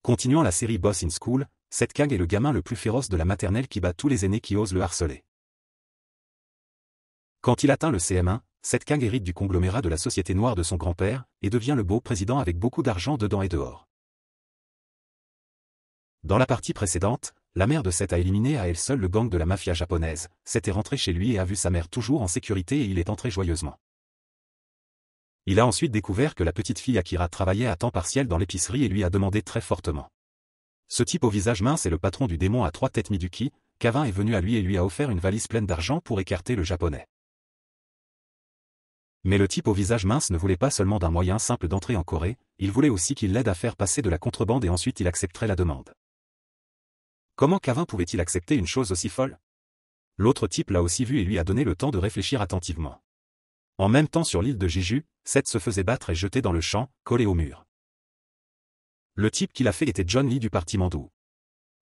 Continuant la série Boss in School, Seth Kang est le gamin le plus féroce de la maternelle qui bat tous les aînés qui osent le harceler. Quand il atteint le CM1, Seth Kang hérite du conglomérat de la société noire de son grand-père, et devient le beau président avec beaucoup d'argent dedans et dehors. Dans la partie précédente, la mère de Seth a éliminé à elle seule le gang de la mafia japonaise. Seth est rentré chez lui et a vu sa mère toujours en sécurité et il est entré joyeusement. Il a ensuite découvert que la petite fille Akira travaillait à temps partiel dans l'épicerie et lui a demandé très fortement. Ce type au visage mince est le patron du démon à 3 têtes Miduki. Kavin est venu à lui et lui a offert une valise pleine d'argent pour écarter le japonais. Mais le type au visage mince ne voulait pas seulement d'un moyen simple d'entrer en Corée, il voulait aussi qu'il l'aide à faire passer de la contrebande et ensuite il accepterait la demande. Comment Kavin pouvait-il accepter une chose aussi folle? L'autre type l'a aussi vu et lui a donné le temps de réfléchir attentivement. En même temps sur l'île de Jeju, Seth se faisait battre et jeter dans le champ, collé au mur. Le type qui l'a fait était John Lee du parti Mandu.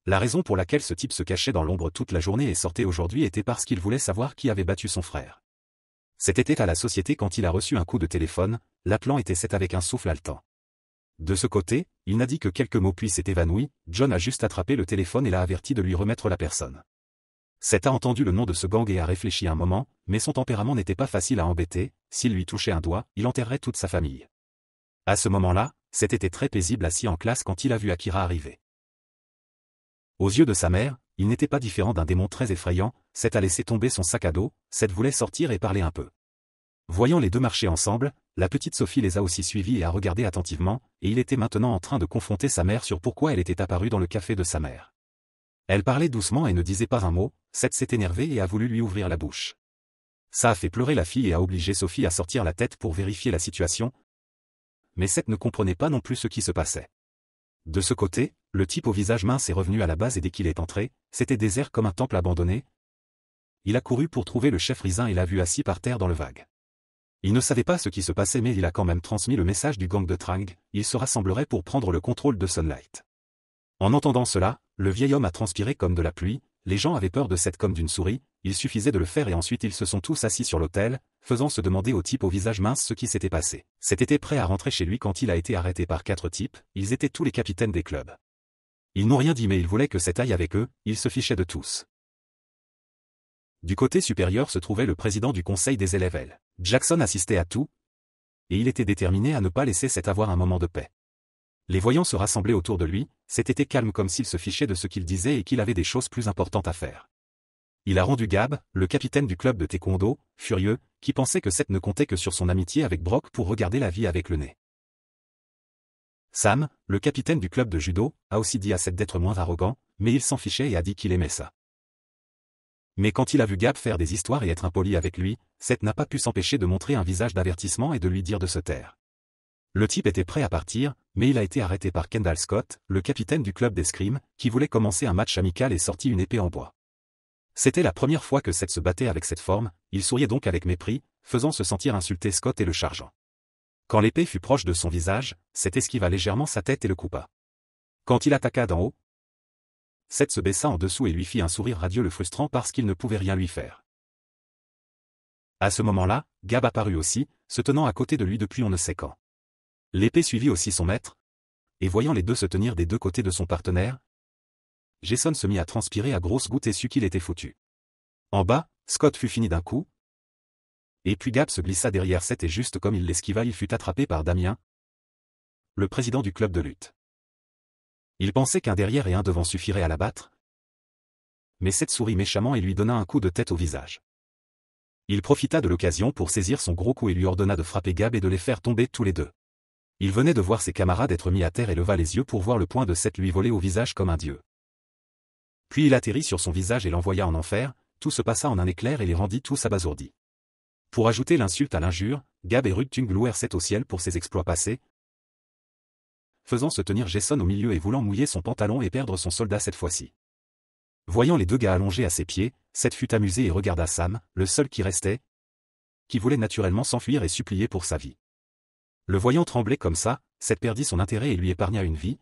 La raison pour laquelle ce type se cachait dans l'ombre toute la journée et sortait aujourd'hui était parce qu'il voulait savoir qui avait battu son frère. C'était à la société quand il a reçu un coup de téléphone, l'appelant était Seth avec un souffle haletant. De ce côté, il n'a dit que quelques mots puis s'est évanoui, John a juste attrapé le téléphone et l'a averti de lui remettre la personne. Seth a entendu le nom de ce gang et a réfléchi un moment, mais son tempérament n'était pas facile à embêter, s'il lui touchait un doigt, il enterrerait toute sa famille. À ce moment-là, Seth était très paisible assis en classe quand il a vu Akira arriver. Aux yeux de sa mère, il n'était pas différent d'un démon très effrayant. Seth a laissé tomber son sac à dos, Seth voulait sortir et parler un peu. Voyant les deux marcher ensemble, la petite Sophie les a aussi suivis et a regardé attentivement, et il était maintenant en train de confronter sa mère sur pourquoi elle était apparue dans le café de sa mère. Elle parlait doucement et ne disait pas un mot, Seth s'est énervé et a voulu lui ouvrir la bouche. Ça a fait pleurer la fille et a obligé Sophie à sortir la tête pour vérifier la situation. Mais Seth ne comprenait pas non plus ce qui se passait. De ce côté, le type au visage mince est revenu à la base et dès qu'il est entré, c'était désert comme un temple abandonné. Il a couru pour trouver le chef Rizin et l'a vu assis par terre dans le vague. Il ne savait pas ce qui se passait mais il a quand même transmis le message du gang de Trang, il se rassemblerait pour prendre le contrôle de Sunlight. En entendant cela, le vieil homme a transpiré comme de la pluie, les gens avaient peur de Seth comme d'une souris, il suffisait de le faire et ensuite ils se sont tous assis sur l'autel, faisant se demander au type au visage mince ce qui s'était passé. Seth était prêt à rentrer chez lui quand il a été arrêté par 4 types, ils étaient tous les capitaines des clubs. Ils n'ont rien dit mais ils voulaient que Seth aille avec eux, ils se fichaient de tous. Du côté supérieur se trouvait le président du conseil des élèves L. Jackson assistait à tout, et il était déterminé à ne pas laisser Seth avoir un moment de paix. Les voyants se rassemblaient autour de lui, Seth était calme comme s'il se fichait de ce qu'il disait et qu'il avait des choses plus importantes à faire. Il a rendu Gab, le capitaine du club de taekwondo, furieux, qui pensait que Seth ne comptait que sur son amitié avec Brock pour regarder la vie avec le nez. Sam, le capitaine du club de judo, a aussi dit à Seth d'être moins arrogant, mais il s'en fichait et a dit qu'il aimait ça. Mais quand il a vu Gab faire des histoires et être impoli avec lui, Seth n'a pas pu s'empêcher de montrer un visage d'avertissement et de lui dire de se taire. Le type était prêt à partir, mais il a été arrêté par Kendall Scott, le capitaine du club d'escrime, qui voulait commencer un match amical et sortit une épée en bois. C'était la première fois que Seth se battait avec cette forme, il souriait donc avec mépris, faisant se sentir insulter Scott et le chargeant. Quand l'épée fut proche de son visage, Seth esquiva légèrement sa tête et le coupa. Quand il attaqua d'en haut, Seth se baissa en dessous et lui fit un sourire radieux le frustrant parce qu'il ne pouvait rien lui faire. À ce moment-là, Gab apparut aussi, se tenant à côté de lui depuis on ne sait quand. L'épée suivit aussi son maître, et voyant les deux se tenir des deux côtés de son partenaire, Jason se mit à transpirer à grosses gouttes et sut qu'il était foutu. En bas, Scott fut fini d'un coup, et puis Gab se glissa derrière Seth et juste comme il l'esquiva il fut attrapé par Damien, le président du club de lutte. Il pensait qu'un derrière et un devant suffirait à l'abattre, mais Seth sourit méchamment et lui donna un coup de tête au visage. Il profita de l'occasion pour saisir son gros coup et lui ordonna de frapper Gab et de les faire tomber tous les deux. Il venait de voir ses camarades être mis à terre et leva les yeux pour voir le poing de Seth lui voler au visage comme un dieu. Puis il atterrit sur son visage et l'envoya en enfer, tout se passa en un éclair et les rendit tous abasourdis. Pour ajouter l'insulte à l'injure, Gab et Rugtung louèrent Seth au ciel pour ses exploits passés, faisant se tenir Jason au milieu et voulant mouiller son pantalon et perdre son soldat cette fois-ci. Voyant les deux gars allongés à ses pieds, Seth fut amusé et regarda Sam, le seul qui restait, qui voulait naturellement s'enfuir et supplier pour sa vie. Le voyant trembler comme ça, Seth perdit son intérêt et lui épargna une vie.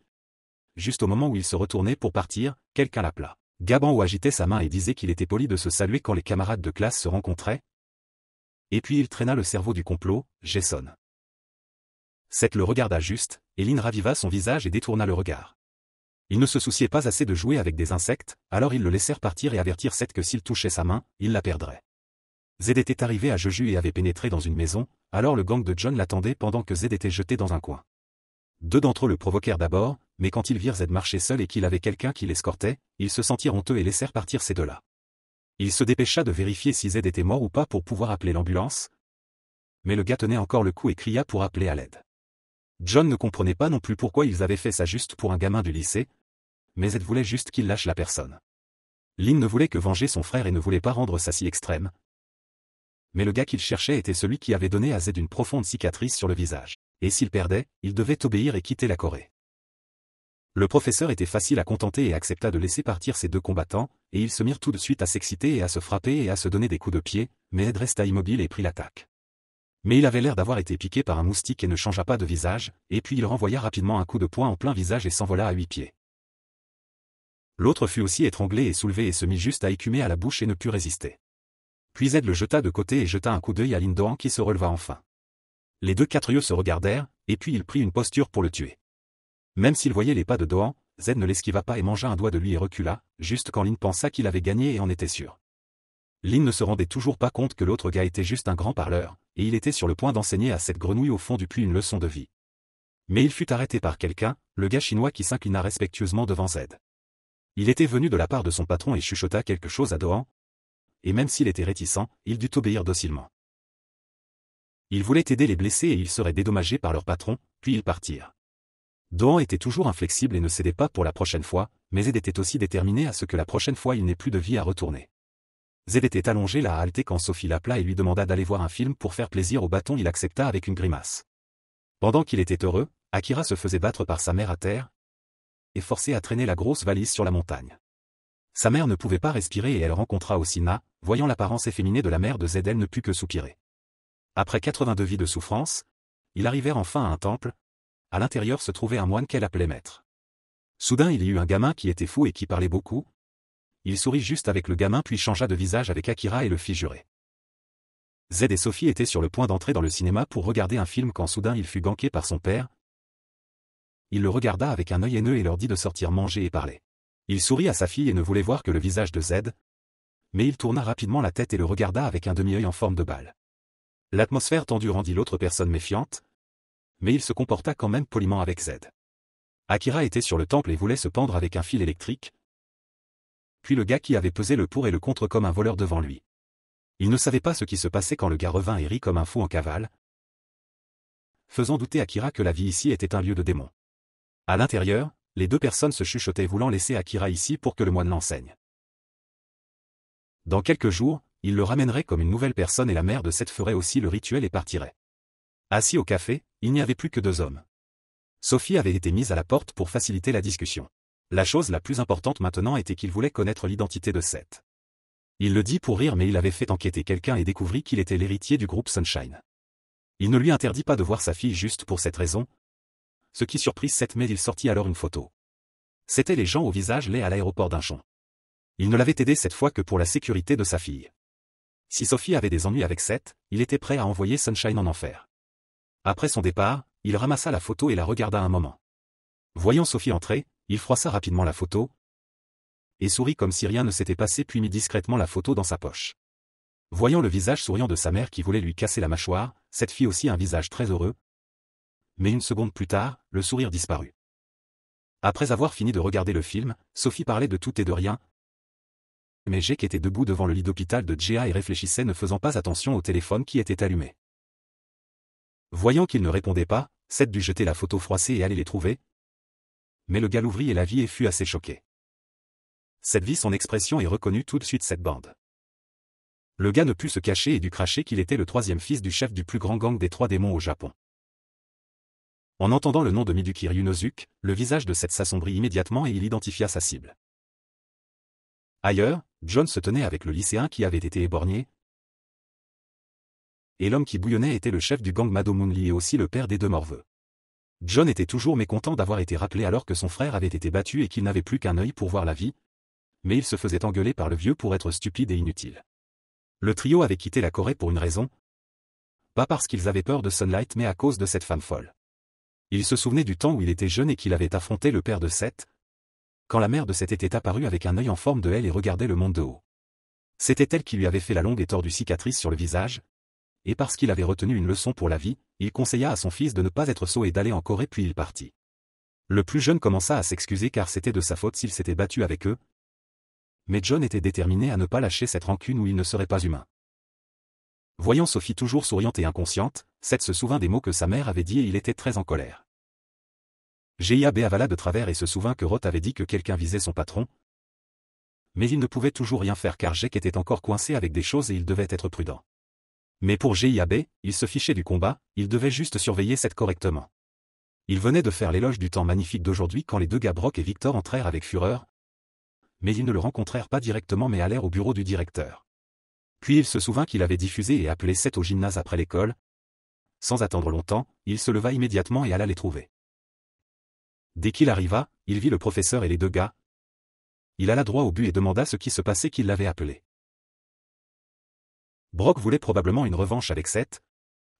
Juste au moment où il se retournait pour partir, quelqu'un l'appela. Gab en haut agitait sa main et disait qu'il était poli de se saluer quand les camarades de classe se rencontraient. Et puis il traîna le cerveau du complot, Jason. Seth le regarda juste, et Lynn raviva son visage et détourna le regard. Ils ne se souciaient pas assez de jouer avec des insectes, alors ils le laissèrent partir et avertirent Seth que s'il touchait sa main, il la perdrait. Zed était arrivé à Jeju et avait pénétré dans une maison, alors le gang de John l'attendait pendant que Zed était jeté dans un coin. Deux d'entre eux le provoquèrent d'abord, mais quand ils virent Zed marcher seul et qu'il avait quelqu'un qui l'escortait, ils se sentirent honteux et laissèrent partir ces deux-là. Il se dépêcha de vérifier si Zed était mort ou pas pour pouvoir appeler l'ambulance, mais le gars tenait encore le coup et cria pour appeler à l'aide. John ne comprenait pas non plus pourquoi ils avaient fait ça juste pour un gamin du lycée, mais Zed voulait juste qu'il lâche la personne. Lynn ne voulait que venger son frère et ne voulait pas rendre ça si extrême. Mais le gars qu'il cherchait était celui qui avait donné à Zed une profonde cicatrice sur le visage. Et s'il perdait, il devait obéir et quitter la Corée. Le professeur était facile à contenter et accepta de laisser partir ces deux combattants, et ils se mirent tout de suite à s'exciter et à se frapper et à se donner des coups de pied, mais Ed resta immobile et prit l'attaque. Mais il avait l'air d'avoir été piqué par un moustique et ne changea pas de visage, et puis il renvoya rapidement un coup de poing en plein visage et s'envola à 8 pieds. L'autre fut aussi étranglé et soulevé et se mit juste à écumer à la bouche et ne put résister. Puis Ed le jeta de côté et jeta un coup d'œil à Lin Do-han qui se releva enfin. Les deux catrieux se regardèrent, et puis il prit une posture pour le tuer. Même s'il voyait les pas de Do-han, Zed ne l'esquiva pas et mangea un doigt de lui et recula, juste quand Lin pensa qu'il avait gagné et en était sûr. Lin ne se rendait toujours pas compte que l'autre gars était juste un grand parleur, et il était sur le point d'enseigner à cette grenouille au fond du puits une leçon de vie. Mais il fut arrêté par quelqu'un, le gars chinois qui s'inclina respectueusement devant Zed. Il était venu de la part de son patron et chuchota quelque chose à Do-han, et même s'il était réticent, il dut obéir docilement. Ils voulaient aider les blessés et ils seraient dédommagés par leur patron, puis ils partirent. Do-han était toujours inflexible et ne cédait pas pour la prochaine fois, mais Zed était aussi déterminé à ce que la prochaine fois il n'ait plus de vie à retourner. Zed était allongé là à halter quand Sophie l'appela et lui demanda d'aller voir un film pour faire plaisir au bâton. Il accepta avec une grimace. Pendant qu'il était heureux, Akira se faisait battre par sa mère à terre et forcé à traîner la grosse valise sur la montagne. Sa mère ne pouvait pas respirer et elle rencontra aussi Na, voyant l'apparence efféminée de la mère de Zed, elle ne put que soupirer. Après 82 vies de souffrance, ils arrivèrent enfin à un temple. À l'intérieur se trouvait un moine qu'elle appelait maître. Soudain il y eut un gamin qui était fou et qui parlait beaucoup. Il sourit juste avec le gamin puis changea de visage avec Akira et le fit jurer. Zed et Sophie étaient sur le point d'entrer dans le cinéma pour regarder un film quand soudain il fut ganké par son père. Il le regarda avec un œil haineux et leur dit de sortir manger et parler. Il sourit à sa fille et ne voulait voir que le visage de Zed. Mais il tourna rapidement la tête et le regarda avec un demi-œil en forme de balle. L'atmosphère tendue rendit l'autre personne méfiante, mais il se comporta quand même poliment avec Zed. Akira était sur le temple et voulait se pendre avec un fil électrique. Puis le gars qui avait pesé le pour et le contre comme un voleur devant lui. Il ne savait pas ce qui se passait quand le gars revint et rit comme un fou en cavale, faisant douter Akira que la vie ici était un lieu de démons. À l'intérieur, les deux personnes se chuchotaient voulant laisser Akira ici pour que le moine l'enseigne. Dans quelques jours, il le ramènerait comme une nouvelle personne et la mère de Zed ferait aussi le rituel et partirait. Assis au café, il n'y avait plus que deux hommes. Sophie avait été mise à la porte pour faciliter la discussion. La chose la plus importante maintenant était qu'il voulait connaître l'identité de Zed. Il le dit pour rire mais il avait fait enquêter quelqu'un et découvrit qu'il était l'héritier du groupe Sunshine. Il ne lui interdit pas de voir sa fille juste pour cette raison, ce qui surprit Zed mais il sortit alors une photo. C'étaient les gens au visage laid à l'aéroport d'Incheon. Il ne l'avait aidé cette fois que pour la sécurité de sa fille. Si Sophie avait des ennuis avec Zed, il était prêt à envoyer Sunshine en enfer. Après son départ, il ramassa la photo et la regarda un moment. Voyant Sophie entrer, il froissa rapidement la photo et sourit comme si rien ne s'était passé puis mit discrètement la photo dans sa poche. Voyant le visage souriant de sa mère qui voulait lui casser la mâchoire, cette fit aussi un visage très heureux. Mais une seconde plus tard, le sourire disparut. Après avoir fini de regarder le film, Sophie parlait de tout et de rien. Mais Jake était debout devant le lit d'hôpital de Jea et réfléchissait ne faisant pas attention au téléphone qui était allumé. Voyant qu'il ne répondait pas, Zed dut jeter la photo froissée et aller les trouver. Mais le gars l'ouvrit et la vit et fut assez choqué. Zed vit son expression et reconnut tout de suite cette bande. Le gars ne put se cacher et dut cracher qu'il était le troisième fils du chef du plus grand gang des 3 démons au Japon. En entendant le nom de Midukir Yunosuke, le visage de Zed s'assombrit immédiatement et il identifia sa cible. Ailleurs, John se tenait avec le lycéen qui avait été éborgné, et l'homme qui bouillonnait était le chef du gang Mado Moonli et aussi le père des deux morveux. John était toujours mécontent d'avoir été rappelé alors que son frère avait été battu et qu'il n'avait plus qu'un œil pour voir la vie, mais il se faisait engueuler par le vieux pour être stupide et inutile. Le trio avait quitté la Corée pour une raison, pas parce qu'ils avaient peur de Sunlight mais à cause de cette femme folle. Il se souvenait du temps où il était jeune et qu'il avait affronté le père de Zed, quand la mère de Seth était apparue avec un œil en forme de L et regardait le monde de haut. C'était elle qui lui avait fait la longue et tordue cicatrice sur le visage, et parce qu'il avait retenu une leçon pour la vie, il conseilla à son fils de ne pas être sot et d'aller en Corée puis il partit. Le plus jeune commença à s'excuser car c'était de sa faute s'il s'était battu avec eux, mais John était déterminé à ne pas lâcher cette rancune où il ne serait pas humain. Voyant Sophie toujours souriante et inconsciente, Seth se souvint des mots que sa mère avait dit et il était très en colère. J.A.B. avala de travers et se souvint que Roth avait dit que quelqu'un visait son patron, mais il ne pouvait toujours rien faire car Jake était encore coincé avec des choses et il devait être prudent. Mais pour J.A.B., il se fichait du combat, il devait juste surveiller Seth correctement. Il venait de faire l'éloge du temps magnifique d'aujourd'hui quand les deux gars Brock et Victor entrèrent avec fureur, mais ils ne le rencontrèrent pas directement mais allèrent au bureau du directeur. Puis il se souvint qu'il avait diffusé et appelé Seth au gymnase après l'école. Sans attendre longtemps, il se leva immédiatement et alla les trouver. Dès qu'il arriva, il vit le professeur et les deux gars. Il alla droit au but et demanda ce qui se passait qu'il l'avait appelé. Brock voulait probablement une revanche avec Seth.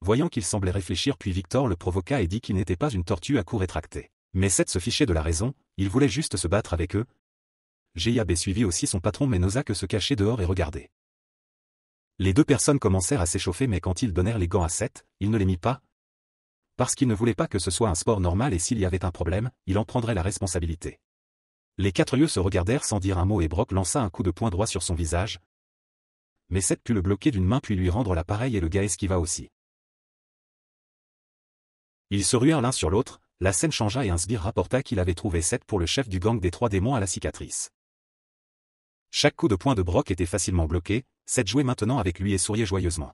Voyant qu'il semblait réfléchir puis Victor le provoqua et dit qu'il n'était pas une tortue à cou rétracté. Mais Seth se fichait de la raison, il voulait juste se battre avec eux. J.A.B. suivit aussi son patron mais n'osa que se cacher dehors et regarder. Les deux personnes commencèrent à s'échauffer mais quand ils donnèrent les gants à Seth, il ne les mit pas, parce qu'il ne voulait pas que ce soit un sport normal et s'il y avait un problème, il en prendrait la responsabilité. Les quatre yeux se regardèrent sans dire un mot et Brock lança un coup de poing droit sur son visage. Mais Seth put le bloquer d'une main puis lui rendre l'appareil et le gars esquiva aussi. Ils se ruèrent l'un sur l'autre, la scène changea et un sbire rapporta qu'il avait trouvé Seth pour le chef du gang des trois démons à la cicatrice. Chaque coup de poing de Brock était facilement bloqué, Seth jouait maintenant avec lui et souriait joyeusement.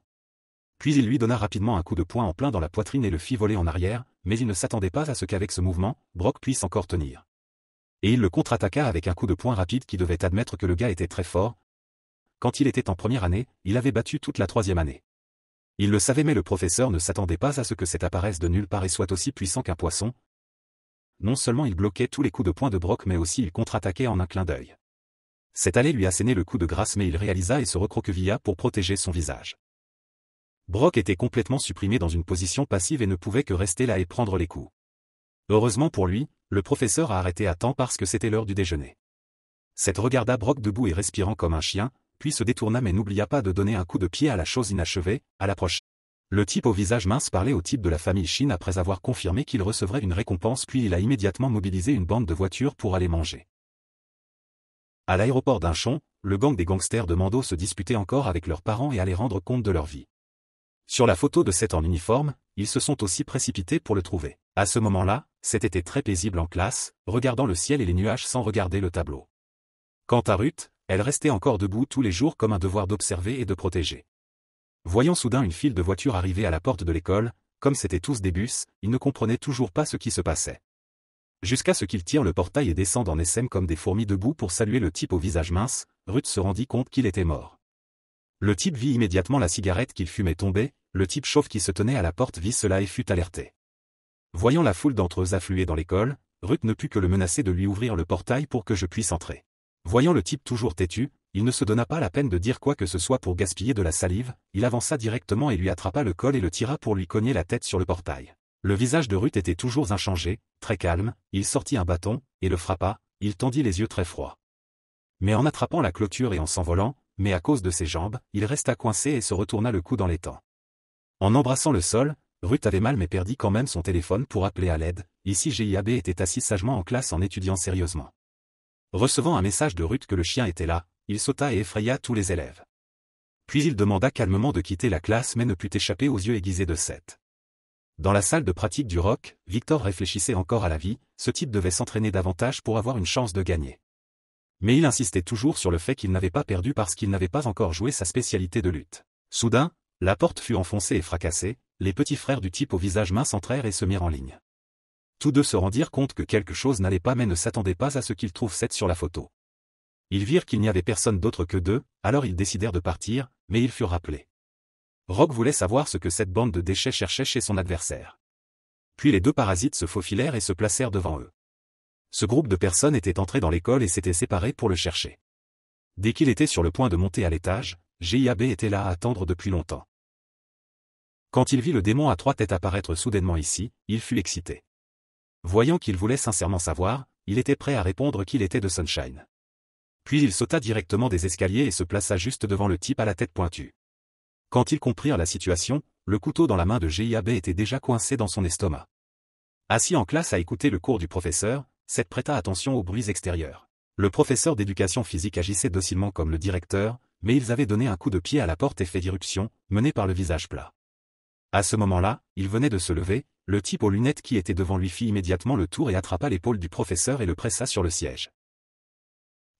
Puis il lui donna rapidement un coup de poing en plein dans la poitrine et le fit voler en arrière, mais il ne s'attendait pas à ce qu'avec ce mouvement, Brock puisse encore tenir. Et il le contre-attaqua avec un coup de poing rapide qui devait admettre que le gars était très fort. Quand il était en première année, il avait battu toute la troisième année. Il le savait mais le professeur ne s'attendait pas à ce que cet apparaisse de nulle part et soit aussi puissant qu'un poisson. Non seulement il bloquait tous les coups de poing de Brock mais aussi il contre-attaquait en un clin d'œil. Cet allait lui asséner le coup de grâce mais il réalisa et se recroquevilla pour protéger son visage. Brock était complètement supprimé dans une position passive et ne pouvait que rester là et prendre les coups. Heureusement pour lui, le professeur a arrêté à temps parce que c'était l'heure du déjeuner. Seth regarda Brock debout et respirant comme un chien, puis se détourna mais n'oublia pas de donner un coup de pied à la chose inachevée, à l'approche. Le type au visage mince parlait au type de la famille Shin après avoir confirmé qu'il recevrait une récompense puis il a immédiatement mobilisé une bande de voitures pour aller manger. À l'aéroport d'Inchon, le gang des gangsters de Mando se disputait encore avec leurs parents et allait rendre compte de leur vie. Sur la photo de Seth en uniforme, ils se sont aussi précipités pour le trouver. À ce moment-là, Seth était très paisible en classe, regardant le ciel et les nuages sans regarder le tableau. Quant à Ruth, elle restait encore debout tous les jours comme un devoir d'observer et de protéger. Voyant soudain une file de voitures arriver à la porte de l'école, comme c'étaient tous des bus, il ne comprenait toujours pas ce qui se passait. Jusqu'à ce qu'ils tirent le portail et descendent en SM comme des fourmis debout pour saluer le type au visage mince, Ruth se rendit compte qu'il était mort. Le type vit immédiatement la cigarette qu'il fumait tomber, le type chauve qui se tenait à la porte vit cela et fut alerté. Voyant la foule d'entre eux affluer dans l'école, Ruth ne put que le menacer de lui ouvrir le portail pour que je puisse entrer. Voyant le type toujours têtu, il ne se donna pas la peine de dire quoi que ce soit pour gaspiller de la salive, il avança directement et lui attrapa le col et le tira pour lui cogner la tête sur le portail. Le visage de Ruth était toujours inchangé, très calme, il sortit un bâton, et le frappa, il tendit les yeux très froids. Mais en attrapant la clôture et en s'envolant, mais à cause de ses jambes, il resta coincé et se retourna le cou dans l'étang. En embrassant le sol, Ruth avait mal mais perdit quand même son téléphone pour appeler à l'aide, ici J.A.B. était assis sagement en classe en étudiant sérieusement. Recevant un message de Ruth que le chien était là, il sauta et effraya tous les élèves. Puis il demanda calmement de quitter la classe mais ne put échapper aux yeux aiguisés de Seth. Dans la salle de pratique du rock, Victor réfléchissait encore à la vie, ce type devait s'entraîner davantage pour avoir une chance de gagner. Mais il insistait toujours sur le fait qu'il n'avait pas perdu parce qu'il n'avait pas encore joué sa spécialité de lutte. Soudain, la porte fut enfoncée et fracassée, les petits frères du type au visage mince entrèrent et se mirent en ligne. Tous deux se rendirent compte que quelque chose n'allait pas mais ne s'attendaient pas à ce qu'ils trouvent Seth sur la photo. Ils virent qu'il n'y avait personne d'autre que deux, alors ils décidèrent de partir, mais ils furent rappelés. Rock voulait savoir ce que cette bande de déchets cherchait chez son adversaire. Puis les deux parasites se faufilèrent et se placèrent devant eux. Ce groupe de personnes était entré dans l'école et s'était séparé pour le chercher. Dès qu'il était sur le point de monter à l'étage, J.A.B. était là à attendre depuis longtemps. Quand il vit le démon à trois têtes apparaître soudainement ici, il fut excité. Voyant qu'il voulait sincèrement savoir, il était prêt à répondre qu'il était de Sunshine. Puis il sauta directement des escaliers et se plaça juste devant le type à la tête pointue. Quand ils comprirent la situation, le couteau dans la main de GIAB était déjà coincé dans son estomac. Assis en classe à écouter le cours du professeur, Seth prêta attention aux bruits extérieurs. Le professeur d'éducation physique agissait docilement comme le directeur, mais ils avaient donné un coup de pied à la porte et fait d'irruption, mené par le visage plat. À ce moment-là, il venait de se lever, le type aux lunettes qui était devant lui fit immédiatement le tour et attrapa l'épaule du professeur et le pressa sur le siège.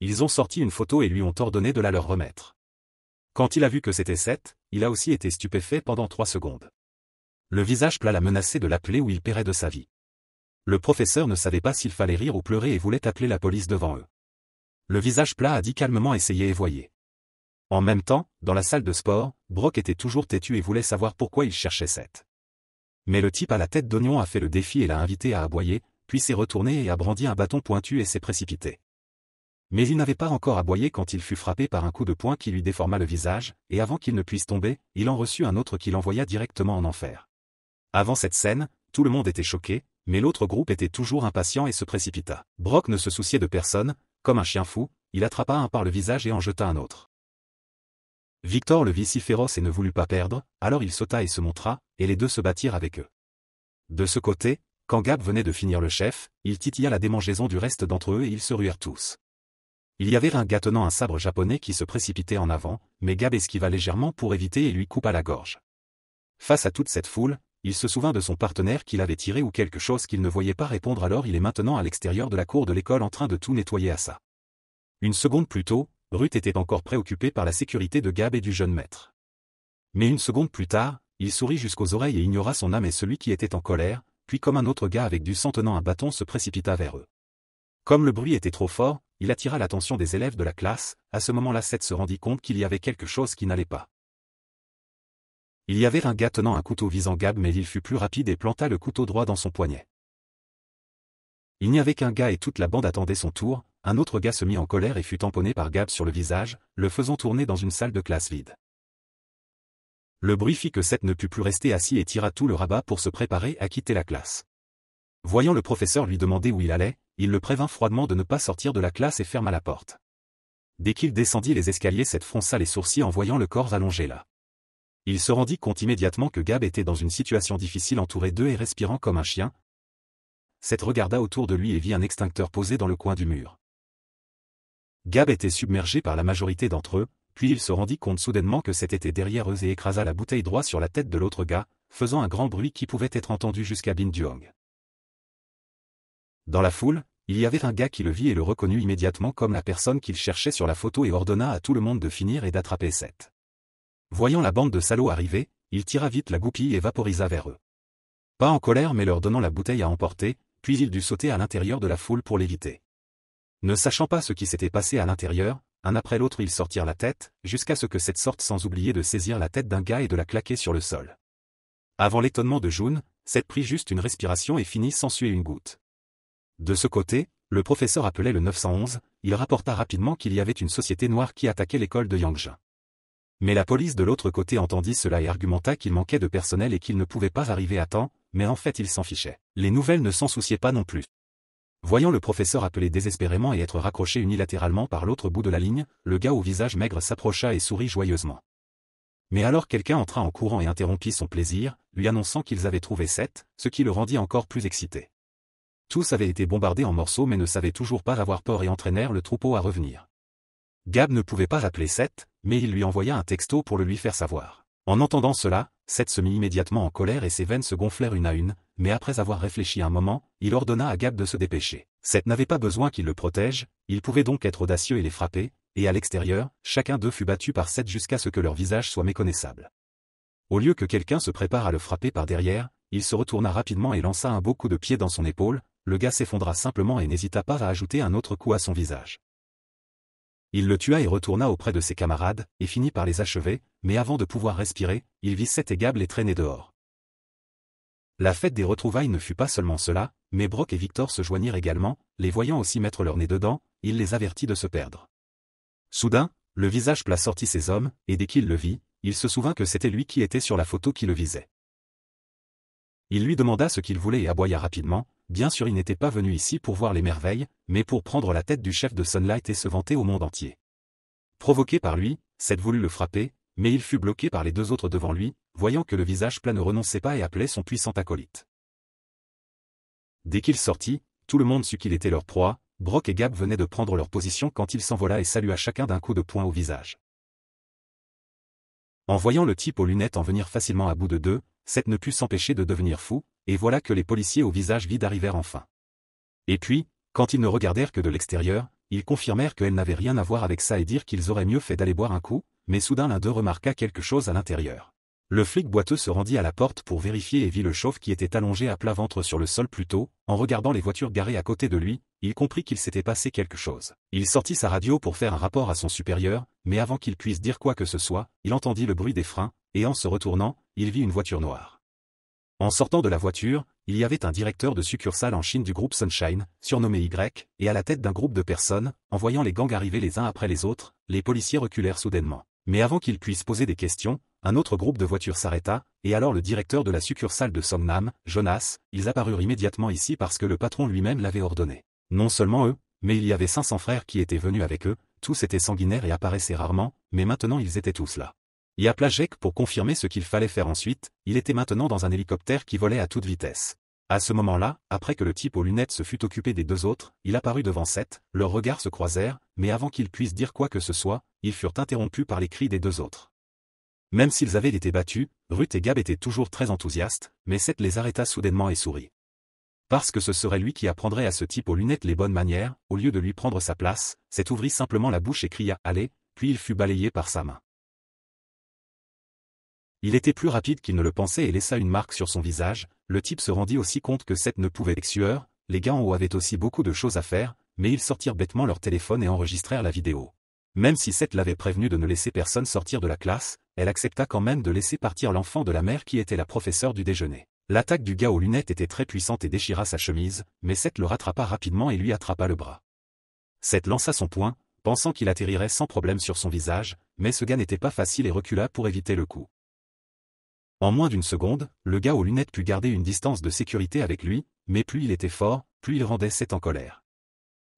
Ils ont sorti une photo et lui ont ordonné de la leur remettre. Quand il a vu que c'était Seth, il a aussi été stupéfait pendant 3 secondes. Le visage plat l'a menacé de l'appeler ou il paierait de sa vie. Le professeur ne savait pas s'il fallait rire ou pleurer et voulait appeler la police devant eux. Le visage plat a dit calmement essayez et voyez. En même temps, dans la salle de sport, Brock était toujours têtu et voulait savoir pourquoi il cherchait Seth. Mais le type à la tête d'oignon a fait le défi et l'a invité à aboyer, puis s'est retourné et a brandi un bâton pointu et s'est précipité. Mais il n'avait pas encore aboyé quand il fut frappé par un coup de poing qui lui déforma le visage, et avant qu'il ne puisse tomber, il en reçut un autre qui l'envoya directement en enfer. Avant cette scène, tout le monde était choqué, mais l'autre groupe était toujours impatient et se précipita. Brock ne se souciait de personne, comme un chien fou, il attrapa un par le visage et en jeta un autre. Victor le vit si féroce et ne voulut pas perdre, alors il sauta et se montra, et les deux se battirent avec eux. De ce côté, quand Gab venait de finir le chef, il titilla la démangeaison du reste d'entre eux et ils se ruèrent tous. Il y avait un gars tenant un sabre japonais qui se précipitait en avant, mais Gab esquiva légèrement pour éviter et lui coupa la gorge. Face à toute cette foule, il se souvint de son partenaire qui l'avait tiré ou quelque chose qu'il ne voyait pas répondre alors il est maintenant à l'extérieur de la cour de l'école en train de tout nettoyer à ça. Une seconde plus tôt, Ruth était encore préoccupé par la sécurité de Gab et du jeune maître. Mais une seconde plus tard, il sourit jusqu'aux oreilles et ignora son âme et celui qui était en colère, puis comme un autre gars avec du sang tenant un bâton se précipita vers eux. Comme le bruit était trop fort, il attira l'attention des élèves de la classe, à ce moment-là Seth se rendit compte qu'il y avait quelque chose qui n'allait pas. Il y avait un gars tenant un couteau visant Gab mais il fut plus rapide et planta le couteau droit dans son poignet. Il n'y avait qu'un gars et toute la bande attendait son tour, un autre gars se mit en colère et fut tamponné par Gab sur le visage, le faisant tourner dans une salle de classe vide. Le bruit fit que Seth ne put plus rester assis et tira tout le rabat pour se préparer à quitter la classe. Voyant le professeur lui demander où il allait, il le prévint froidement de ne pas sortir de la classe et ferma la porte. Dès qu'il descendit les escaliers Seth fronça les sourcils en voyant le corps allongé là. Il se rendit compte immédiatement que Gab était dans une situation difficile entouré d'eux et respirant comme un chien. Seth regarda autour de lui et vit un extincteur posé dans le coin du mur. Gab était submergé par la majorité d'entre eux, puis il se rendit compte soudainement que Seth était derrière eux et écrasa la bouteille droit sur la tête de l'autre gars, faisant un grand bruit qui pouvait être entendu jusqu'à Bin Duong. Dans la foule, il y avait un gars qui le vit et le reconnut immédiatement comme la personne qu'il cherchait sur la photo et ordonna à tout le monde de finir et d'attraper Seth. Voyant la bande de salauds arriver, il tira vite la goupille et vaporisa vers eux. Pas en colère mais leur donnant la bouteille à emporter, puis il dut sauter à l'intérieur de la foule pour l'éviter. Ne sachant pas ce qui s'était passé à l'intérieur, un après l'autre ils sortirent la tête, jusqu'à ce que cette sorte sans oublier de saisir la tête d'un gars et de la claquer sur le sol. Avant l'étonnement de June, Seth prit juste une respiration et finit sans suer une goutte. De ce côté, le professeur appelait le 911, il rapporta rapidement qu'il y avait une société noire qui attaquait l'école de Yangjin. Mais la police de l'autre côté entendit cela et argumenta qu'il manquait de personnel et qu'il ne pouvait pas arriver à temps, mais en fait il s'en fichait. Les nouvelles ne s'en souciaient pas non plus. Voyant le professeur appeler désespérément et être raccroché unilatéralement par l'autre bout de la ligne, le gars au visage maigre s'approcha et sourit joyeusement. Mais alors quelqu'un entra en courant et interrompit son plaisir, lui annonçant qu'ils avaient trouvé Seth, ce qui le rendit encore plus excité. Tous avaient été bombardés en morceaux mais ne savaient toujours pas avoir peur et entraînèrent le troupeau à revenir. Gab ne pouvait pas appeler Seth, mais il lui envoya un texto pour le lui faire savoir. En entendant cela, Seth se mit immédiatement en colère et ses veines se gonflèrent une à une, mais après avoir réfléchi un moment, il ordonna à Gab de se dépêcher. Seth n'avait pas besoin qu'il le protège, il pouvait donc être audacieux et les frapper, et à l'extérieur, chacun d'eux fut battu par Seth jusqu'à ce que leur visage soit méconnaissable. Au lieu que quelqu'un se prépare à le frapper par derrière, il se retourna rapidement et lança un beau coup de pied dans son épaule, le gars s'effondra simplement et n'hésita pas à ajouter un autre coup à son visage. Il le tua et retourna auprès de ses camarades, et finit par les achever, mais avant de pouvoir respirer, il vit Seth et Gab les traîner dehors. La fête des retrouvailles ne fut pas seulement cela, mais Brock et Victor se joignirent également, les voyant aussi mettre leur nez dedans, il les avertit de se perdre. Soudain, le visage plat sortit ses hommes, et dès qu'il le vit, il se souvint que c'était lui qui était sur la photo qui le visait. Il lui demanda ce qu'il voulait et aboya rapidement, bien sûr il n'était pas venu ici pour voir les merveilles, mais pour prendre la tête du chef de Sunlight et se vanter au monde entier. Provoqué par lui, Seth voulut le frapper, mais il fut bloqué par les deux autres devant lui, voyant que le visage plat ne renonçait pas et appelait son puissant acolyte. Dès qu'il sortit, tout le monde sut qu'il était leur proie. Brock et Gab venaient de prendre leur position quand il s'envola et salua chacun d'un coup de poing au visage. En voyant le type aux lunettes en venir facilement à bout de deux, Seth ne put s'empêcher de devenir fou, et voilà que les policiers au visage vide arrivèrent enfin. Et puis, quand ils ne regardèrent que de l'extérieur, ils confirmèrent qu'elle n'avait rien à voir avec ça et dirent qu'ils auraient mieux fait d'aller boire un coup, mais soudain l'un d'eux remarqua quelque chose à l'intérieur. Le flic boiteux se rendit à la porte pour vérifier et vit le chauve qui était allongé à plat ventre sur le sol plus tôt. En regardant les voitures garées à côté de lui, il comprit qu'il s'était passé quelque chose. Il sortit sa radio pour faire un rapport à son supérieur, mais avant qu'il puisse dire quoi que ce soit, il entendit le bruit des freins, et en se retournant, il vit une voiture noire. En sortant de la voiture, il y avait un directeur de succursale en Chine du groupe Sunshine, surnommé Y, et à la tête d'un groupe de personnes. En voyant les gangs arriver les uns après les autres, les policiers reculèrent soudainement. Mais avant qu'ils puissent poser des questions, un autre groupe de voitures s'arrêta, et alors le directeur de la succursale de Songnam, Jonas, ils apparurent immédiatement ici parce que le patron lui-même l'avait ordonné. Non seulement eux, mais il y avait 500 frères qui étaient venus avec eux, tous étaient sanguinaires et apparaissaient rarement, mais maintenant ils étaient tous là. Il appela Jake pour confirmer ce qu'il fallait faire ensuite. Il était maintenant dans un hélicoptère qui volait à toute vitesse. À ce moment-là, après que le type aux lunettes se fut occupé des deux autres, il apparut devant Seth, leurs regards se croisèrent, mais avant qu'ils puissent dire quoi que ce soit, ils furent interrompus par les cris des deux autres. Même s'ils avaient été battus, Ruth et Gab étaient toujours très enthousiastes, mais Seth les arrêta soudainement et sourit. Parce que ce serait lui qui apprendrait à ce type aux lunettes les bonnes manières, au lieu de lui prendre sa place, Seth ouvrit simplement la bouche et cria « Allez !» puis il fut balayé par sa main. Il était plus rapide qu'il ne le pensait et laissa une marque sur son visage. Le type se rendit aussi compte que Seth ne pouvait exuer. Les gars en haut avaient aussi beaucoup de choses à faire, mais ils sortirent bêtement leur téléphone et enregistrèrent la vidéo. Même si Seth l'avait prévenu de ne laisser personne sortir de la classe, elle accepta quand même de laisser partir l'enfant de la mère qui était la professeure du déjeuner. L'attaque du gars aux lunettes était très puissante et déchira sa chemise, mais Seth le rattrapa rapidement et lui attrapa le bras. Seth lança son poing, pensant qu'il atterrirait sans problème sur son visage, mais ce gars n'était pas facile et recula pour éviter le coup. En moins d'une seconde, le gars aux lunettes put garder une distance de sécurité avec lui, mais plus il était fort, plus il rendait Seth en colère.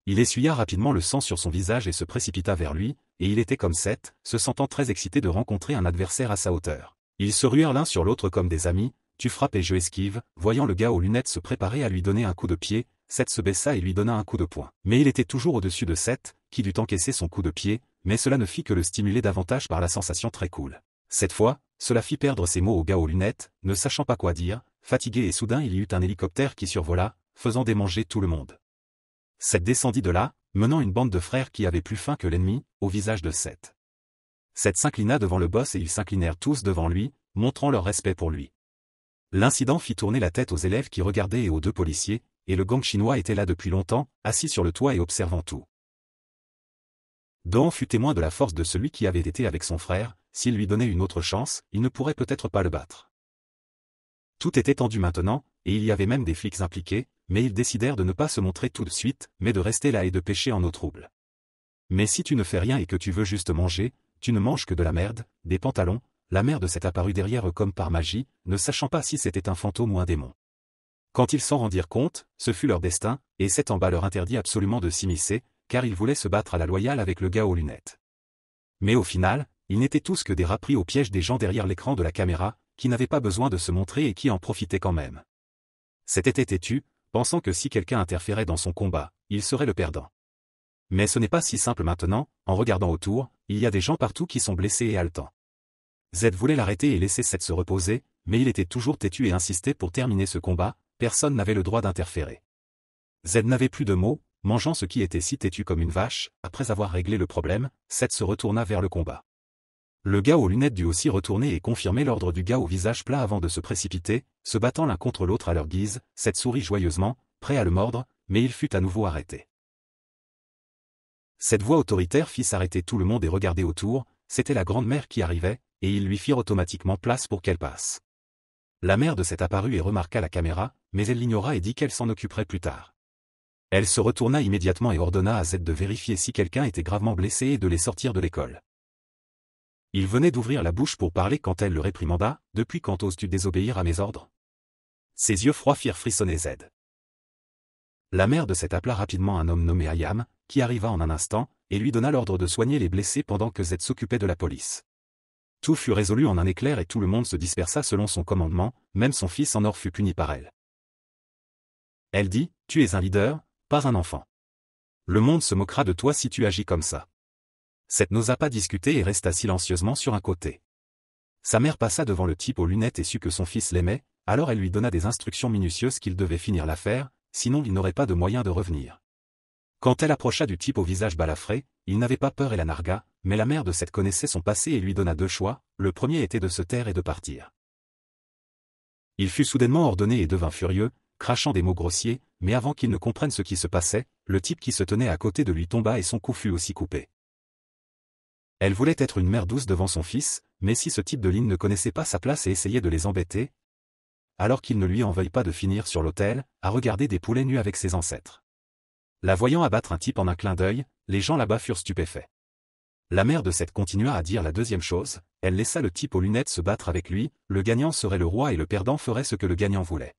Il essuya rapidement le sang sur son visage et se précipita vers lui, et il était comme Seth, se sentant très excité de rencontrer un adversaire à sa hauteur. Ils se ruèrent l'un sur l'autre comme des amis. Tu frappes et je esquive. Voyant le gars aux lunettes se préparer à lui donner un coup de pied, Seth se baissa et lui donna un coup de poing. Mais il était toujours au-dessus de Seth, qui dut encaisser son coup de pied, mais cela ne fit que le stimuler davantage par la sensation très cool. Cette fois, cela fit perdre ses mots au gars aux lunettes, ne sachant pas quoi dire, fatigué et soudain il y eut un hélicoptère qui survola, faisant démanger tout le monde. Seth descendit de là, menant une bande de frères qui avaient plus faim que l'ennemi, au visage de Seth. Seth s'inclina devant le boss et ils s'inclinèrent tous devant lui, montrant leur respect pour lui. L'incident fit tourner la tête aux élèves qui regardaient et aux deux policiers, et le gang chinois était là depuis longtemps, assis sur le toit et observant tout. Don fut témoin de la force de celui qui avait été avec son frère. S'il lui donnait une autre chance, il ne pourrait peut-être pas le battre. Tout était tendu maintenant, et il y avait même des flics impliqués, mais ils décidèrent de ne pas se montrer tout de suite, mais de rester là et de pêcher en eau trouble. Mais si tu ne fais rien et que tu veux juste manger, tu ne manges que de la merde, des pantalons. La merde s'est apparue derrière eux comme par magie, ne sachant pas si c'était un fantôme ou un démon. Quand ils s'en rendirent compte, ce fut leur destin, et Seth en bas leur interdit absolument de s'immiscer, car ils voulaient se battre à la loyale avec le gars aux lunettes. Mais au final, ils n'étaient tous que des rats pris au piège des gens derrière l'écran de la caméra, qui n'avaient pas besoin de se montrer et qui en profitaient quand même. Seth était têtu, pensant que si quelqu'un interférait dans son combat, il serait le perdant. Mais ce n'est pas si simple maintenant. En regardant autour, il y a des gens partout qui sont blessés et haletants. Zed voulait l'arrêter et laisser Seth se reposer, mais il était toujours têtu et insistait pour terminer ce combat. Personne n'avait le droit d'interférer. Zed n'avait plus de mots, mangeant ce qui était si têtu comme une vache. Après avoir réglé le problème, Seth se retourna vers le combat. Le gars aux lunettes dut aussi retourner et confirmer l'ordre du gars au visage plat avant de se précipiter, se battant l'un contre l'autre à leur guise. Seth sourit joyeusement, prêt à le mordre, mais il fut à nouveau arrêté. Cette voix autoritaire fit s'arrêter tout le monde et regarder autour. C'était la grande-mère qui arrivait, et ils lui firent automatiquement place pour qu'elle passe. La mère de Seth apparut et remarqua la caméra, mais elle l'ignora et dit qu'elle s'en occuperait plus tard. Elle se retourna immédiatement et ordonna à Zed de vérifier si quelqu'un était gravement blessé et de les sortir de l'école. Il venait d'ouvrir la bouche pour parler quand elle le réprimanda. « Depuis quand oses-tu désobéir à mes ordres ?» Ses yeux froids firent frissonner Zed. La mère de cette appela rapidement un homme nommé Ayam, qui arriva en un instant, et lui donna l'ordre de soigner les blessés pendant que Z s'occupait de la police. Tout fut résolu en un éclair et tout le monde se dispersa selon son commandement, même son fils en or fut puni par elle. Elle dit, « Tu es un leader, pas un enfant. Le monde se moquera de toi si tu agis comme ça. » Seth n'osa pas discuter et resta silencieusement sur un côté. Sa mère passa devant le type aux lunettes et sut que son fils l'aimait, alors elle lui donna des instructions minutieuses qu'il devait finir l'affaire, sinon il n'aurait pas de moyen de revenir. Quand elle approcha du type au visage balafré, il n'avait pas peur et la nargua, mais la mère de Seth connaissait son passé et lui donna deux choix, le premier était de se taire et de partir. Il fut soudainement ordonné et devint furieux, crachant des mots grossiers, mais avant qu'il ne comprenne ce qui se passait, le type qui se tenait à côté de lui tomba et son cou fut aussi coupé. Elle voulait être une mère douce devant son fils, mais si ce type de ligne ne connaissait pas sa place et essayait de les embêter, alors qu'il ne lui en veuille pas de finir sur l'autel, à regarder des poulets nus avec ses ancêtres. La voyant abattre un type en un clin d'œil, les gens là-bas furent stupéfaits. La mère de Seth continua à dire la deuxième chose, elle laissa le type aux lunettes se battre avec lui, le gagnant serait le roi et le perdant ferait ce que le gagnant voulait.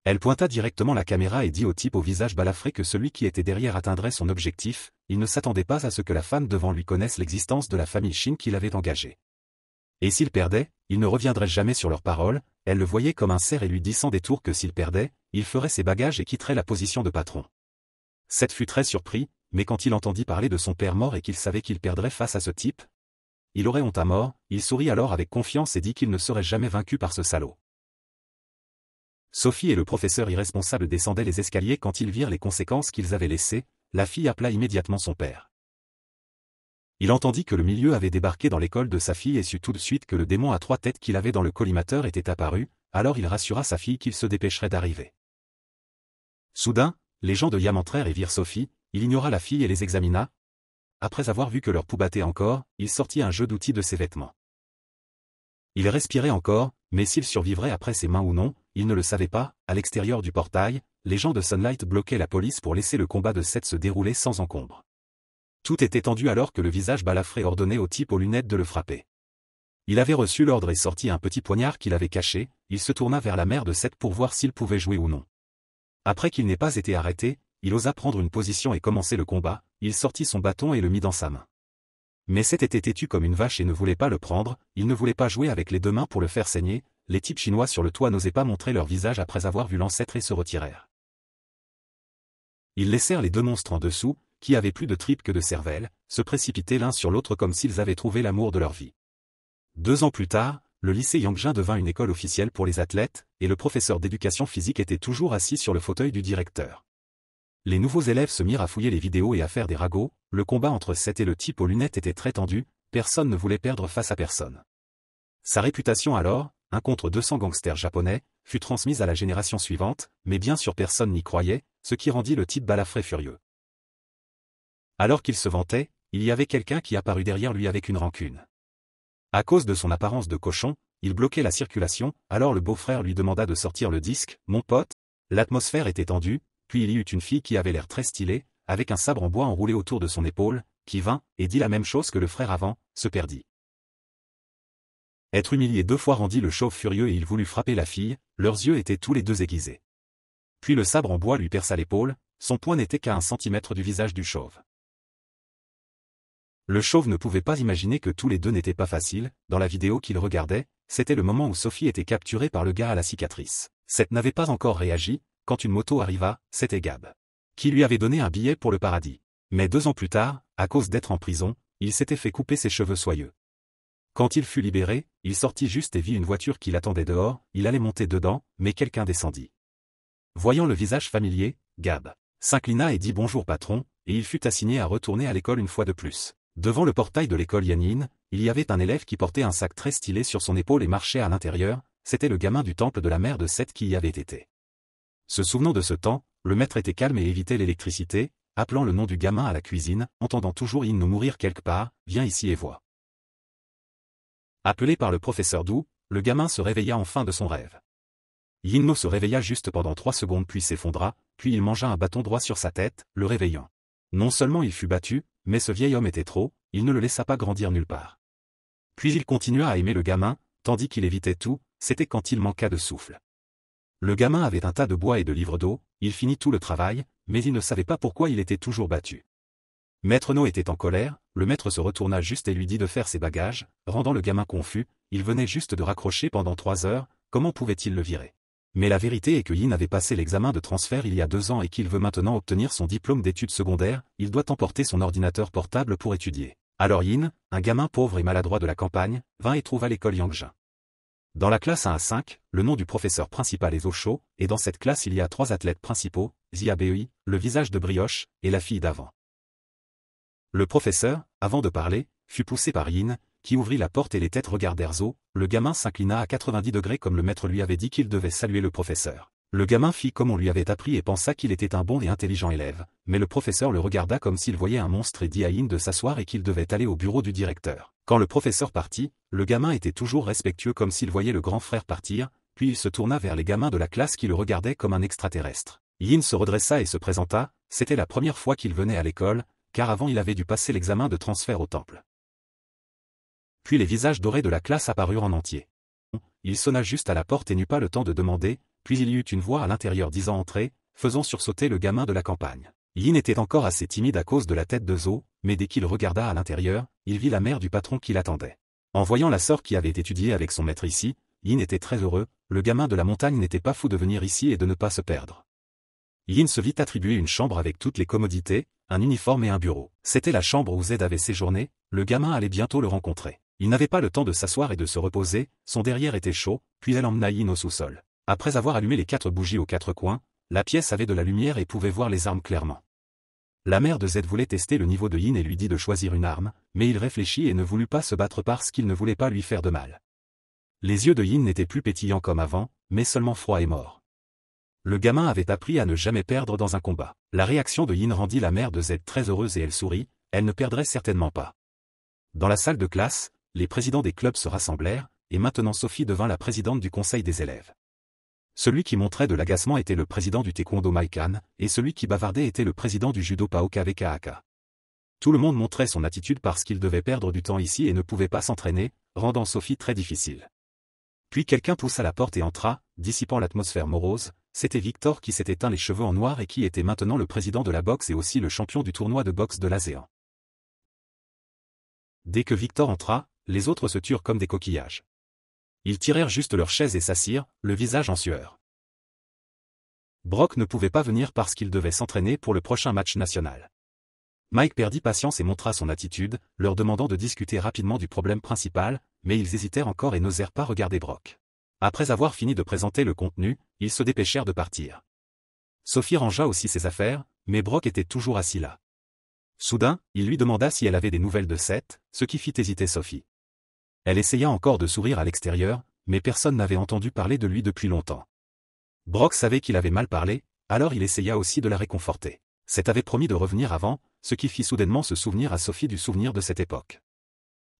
Elle pointa directement la caméra et dit au type au visage balafré que celui qui était derrière atteindrait son objectif, il ne s'attendait pas à ce que la femme devant lui connaisse l'existence de la famille Shin qu'il avait engagée. Et s'il perdait, il ne reviendrait jamais sur leurs paroles, elle le voyait comme un cerf et lui dit sans détour que s'il perdait, il ferait ses bagages et quitterait la position de patron. Seth fut très surpris, mais quand il entendit parler de son père mort et qu'il savait qu'il perdrait face à ce type, il aurait honte à mort, il sourit alors avec confiance et dit qu'il ne serait jamais vaincu par ce salaud. Sophie et le professeur irresponsable descendaient les escaliers quand ils virent les conséquences qu'ils avaient laissées, la fille appela immédiatement son père. Il entendit que le milieu avait débarqué dans l'école de sa fille et sut tout de suite que le démon à trois têtes qu'il avait dans le collimateur était apparu, alors il rassura sa fille qu'il se dépêcherait d'arriver. Soudain, les gens de Yam entrèrent et virent Sophie, il ignora la fille et les examina. Après avoir vu que leur pouls battait encore, il sortit un jeu d'outils de ses vêtements. Il respirait encore, mais s'il survivrait après ses mains ou non, il ne le savait pas. À l'extérieur du portail, les gens de Sunlight bloquaient la police pour laisser le combat de Seth se dérouler sans encombre. Tout était tendu alors que le visage balafré ordonnait au type aux lunettes de le frapper. Il avait reçu l'ordre et sorti un petit poignard qu'il avait caché, il se tourna vers la mère de Seth pour voir s'il pouvait jouer ou non. Après qu'il n'ait pas été arrêté, il osa prendre une position et commencer le combat, il sortit son bâton et le mit dans sa main. Mais Seth était têtu comme une vache et ne voulait pas le prendre, il ne voulait pas jouer avec les deux mains pour le faire saigner, les types chinois sur le toit n'osaient pas montrer leur visage après avoir vu l'ancêtre et se retirèrent. Ils laissèrent les deux monstres en dessous, qui avaient plus de tripes que de cervelle, se précipiter l'un sur l'autre comme s'ils avaient trouvé l'amour de leur vie. 2 ans plus tard, le lycée Yangjin devint une école officielle pour les athlètes, et le professeur d'éducation physique était toujours assis sur le fauteuil du directeur. Les nouveaux élèves se mirent à fouiller les vidéos et à faire des ragots, le combat entre Seth et le type aux lunettes était très tendu, personne ne voulait perdre face à personne. Sa réputation alors, 1 contre 200 gangsters japonais, fut transmise à la génération suivante, mais bien sûr personne n'y croyait, ce qui rendit le type balafré furieux. Alors qu'il se vantait, il y avait quelqu'un qui apparut derrière lui avec une rancune. À cause de son apparence de cochon, il bloquait la circulation, alors le beau-frère lui demanda de sortir le disque, « Mon pote ». L'atmosphère était tendue, puis il y eut une fille qui avait l'air très stylée, avec un sabre en bois enroulé autour de son épaule, qui vint, et dit la même chose que le frère avant, se perdit. Être humilié 2 fois rendit le chauve furieux et il voulut frapper la fille, leurs yeux étaient tous les deux aiguisés. Puis le sabre en bois lui perça l'épaule, son poing n'était qu'à 1 centimètre du visage du chauve. Le chauve ne pouvait pas imaginer que tous les deux n'étaient pas faciles, dans la vidéo qu'il regardait, c'était le moment où Sophie était capturée par le gars à la cicatrice. Seth n'avait pas encore réagi, quand une moto arriva, c'était Gab, qui lui avait donné un billet pour le paradis. Mais 2 ans plus tard, à cause d'être en prison, il s'était fait couper ses cheveux soyeux. Quand il fut libéré, il sortit juste et vit une voiture qui l'attendait dehors, il allait monter dedans, mais quelqu'un descendit. Voyant le visage familier, Gab s'inclina et dit bonjour patron, et il fut assigné à retourner à l'école une fois de plus. Devant le portail de l'école Yanyin, il y avait un élève qui portait un sac très stylé sur son épaule et marchait à l'intérieur, c'était le gamin du temple de la mère de Seth qui y avait été. Se souvenant de ce temps, le maître était calme et évitait l'électricité, appelant le nom du gamin à la cuisine, entendant toujours Inno mourir quelque part, viens ici et vois. Appelé par le professeur Du, le gamin se réveilla enfin de son rêve. Yinno se réveilla juste pendant 3 secondes puis s'effondra, puis il mangea un bâton droit sur sa tête, le réveillant. Non seulement il fut battu, mais ce vieil homme était trop, il ne le laissa pas grandir nulle part. Puis il continua à aimer le gamin, tandis qu'il évitait tout, c'était quand il manqua de souffle. Le gamin avait un tas de bois et de livres d'eau, il finit tout le travail, mais il ne savait pas pourquoi il était toujours battu. Maître No était en colère, le maître se retourna juste et lui dit de faire ses bagages, rendant le gamin confus, il venait juste de raccrocher pendant 3 heures, comment pouvait-il le virer? Mais la vérité est que Yin avait passé l'examen de transfert il y a 2 ans et qu'il veut maintenant obtenir son diplôme d'études secondaires, il doit emporter son ordinateur portable pour étudier. Alors Yin, un gamin pauvre et maladroit de la campagne, vint et trouva l'école Yangjin. Dans la classe 1 à 5, le nom du professeur principal est Zosho, et dans cette classe il y a 3 athlètes principaux, Zia Bei, le visage de brioche, et la fille d'avant. Le professeur, avant de parler, fut poussé par Yin, qui ouvrit la porte et les têtes regardèrent Zo, le gamin s'inclina à 90 degrés comme le maître lui avait dit qu'il devait saluer le professeur. Le gamin fit comme on lui avait appris et pensa qu'il était un bon et intelligent élève, mais le professeur le regarda comme s'il voyait un monstre et dit à Yin de s'asseoir et qu'il devait aller au bureau du directeur. Quand le professeur partit, le gamin était toujours respectueux comme s'il voyait le grand frère partir, puis il se tourna vers les gamins de la classe qui le regardaient comme un extraterrestre. Yin se redressa et se présenta, c'était la première fois qu'il venait à l'école, car avant il avait dû passer l'examen de transfert au temple. Puis les visages dorés de la classe apparurent en entier. Il sonna juste à la porte et n'eut pas le temps de demander, puis il y eut une voix à l'intérieur disant « Entrez », faisant sursauter le gamin de la campagne. Yin était encore assez timide à cause de la tête de Zo, mais dès qu'il regarda à l'intérieur, il vit la mère du patron qui l'attendait. En voyant la sœur qui avait étudié avec son maître ici, Yin était très heureux, le gamin de la montagne n'était pas fou de venir ici et de ne pas se perdre. Yin se vit attribuer une chambre avec toutes les commodités, un uniforme et un bureau. C'était la chambre où Zed avait séjourné, le gamin allait bientôt le rencontrer. Il n'avait pas le temps de s'asseoir et de se reposer, son derrière était chaud, puis elle emmena Yin au sous-sol. Après avoir allumé les 4 bougies aux 4 coins, la pièce avait de la lumière et pouvait voir les armes clairement. La mère de Zed voulait tester le niveau de Yin et lui dit de choisir une arme, mais il réfléchit et ne voulut pas se battre parce qu'il ne voulait pas lui faire de mal. Les yeux de Yin n'étaient plus pétillants comme avant, mais seulement froids et morts. Le gamin avait appris à ne jamais perdre dans un combat. La réaction de Yin rendit la mère de Zed très heureuse et elle sourit, elle ne perdrait certainement pas. Dans la salle de classe, les présidents des clubs se rassemblèrent, et maintenant Sophie devint la présidente du conseil des élèves. Celui qui montrait de l'agacement était le président du taekwondo Maikan, et celui qui bavardait était le président du judo Paoka Vkaka. Tout le monde montrait son attitude parce qu'il devait perdre du temps ici et ne pouvait pas s'entraîner, rendant Sophie très difficile. Puis quelqu'un poussa la porte et entra, dissipant l'atmosphère morose, c'était Victor qui s'était teint les cheveux en noir et qui était maintenant le président de la boxe et aussi le champion du tournoi de boxe de l'ASEAN. Dès que Victor entra, les autres se turent comme des coquillages. Ils tirèrent juste leurs chaises et s'assirent, le visage en sueur. Brock ne pouvait pas venir parce qu'il devait s'entraîner pour le prochain match national. Mike perdit patience et montra son attitude, leur demandant de discuter rapidement du problème principal, mais ils hésitèrent encore et n'osèrent pas regarder Brock. Après avoir fini de présenter le contenu, ils se dépêchèrent de partir. Sophie rangea aussi ses affaires, mais Brock était toujours assis là. Soudain, il lui demanda si elle avait des nouvelles de Seth, ce qui fit hésiter Sophie. Elle essaya encore de sourire à l'extérieur, mais personne n'avait entendu parler de lui depuis longtemps. Brock savait qu'il avait mal parlé, alors il essaya aussi de la réconforter. Seth avait promis de revenir avant, ce qui fit soudainement se souvenir à Sophie du souvenir de cette époque.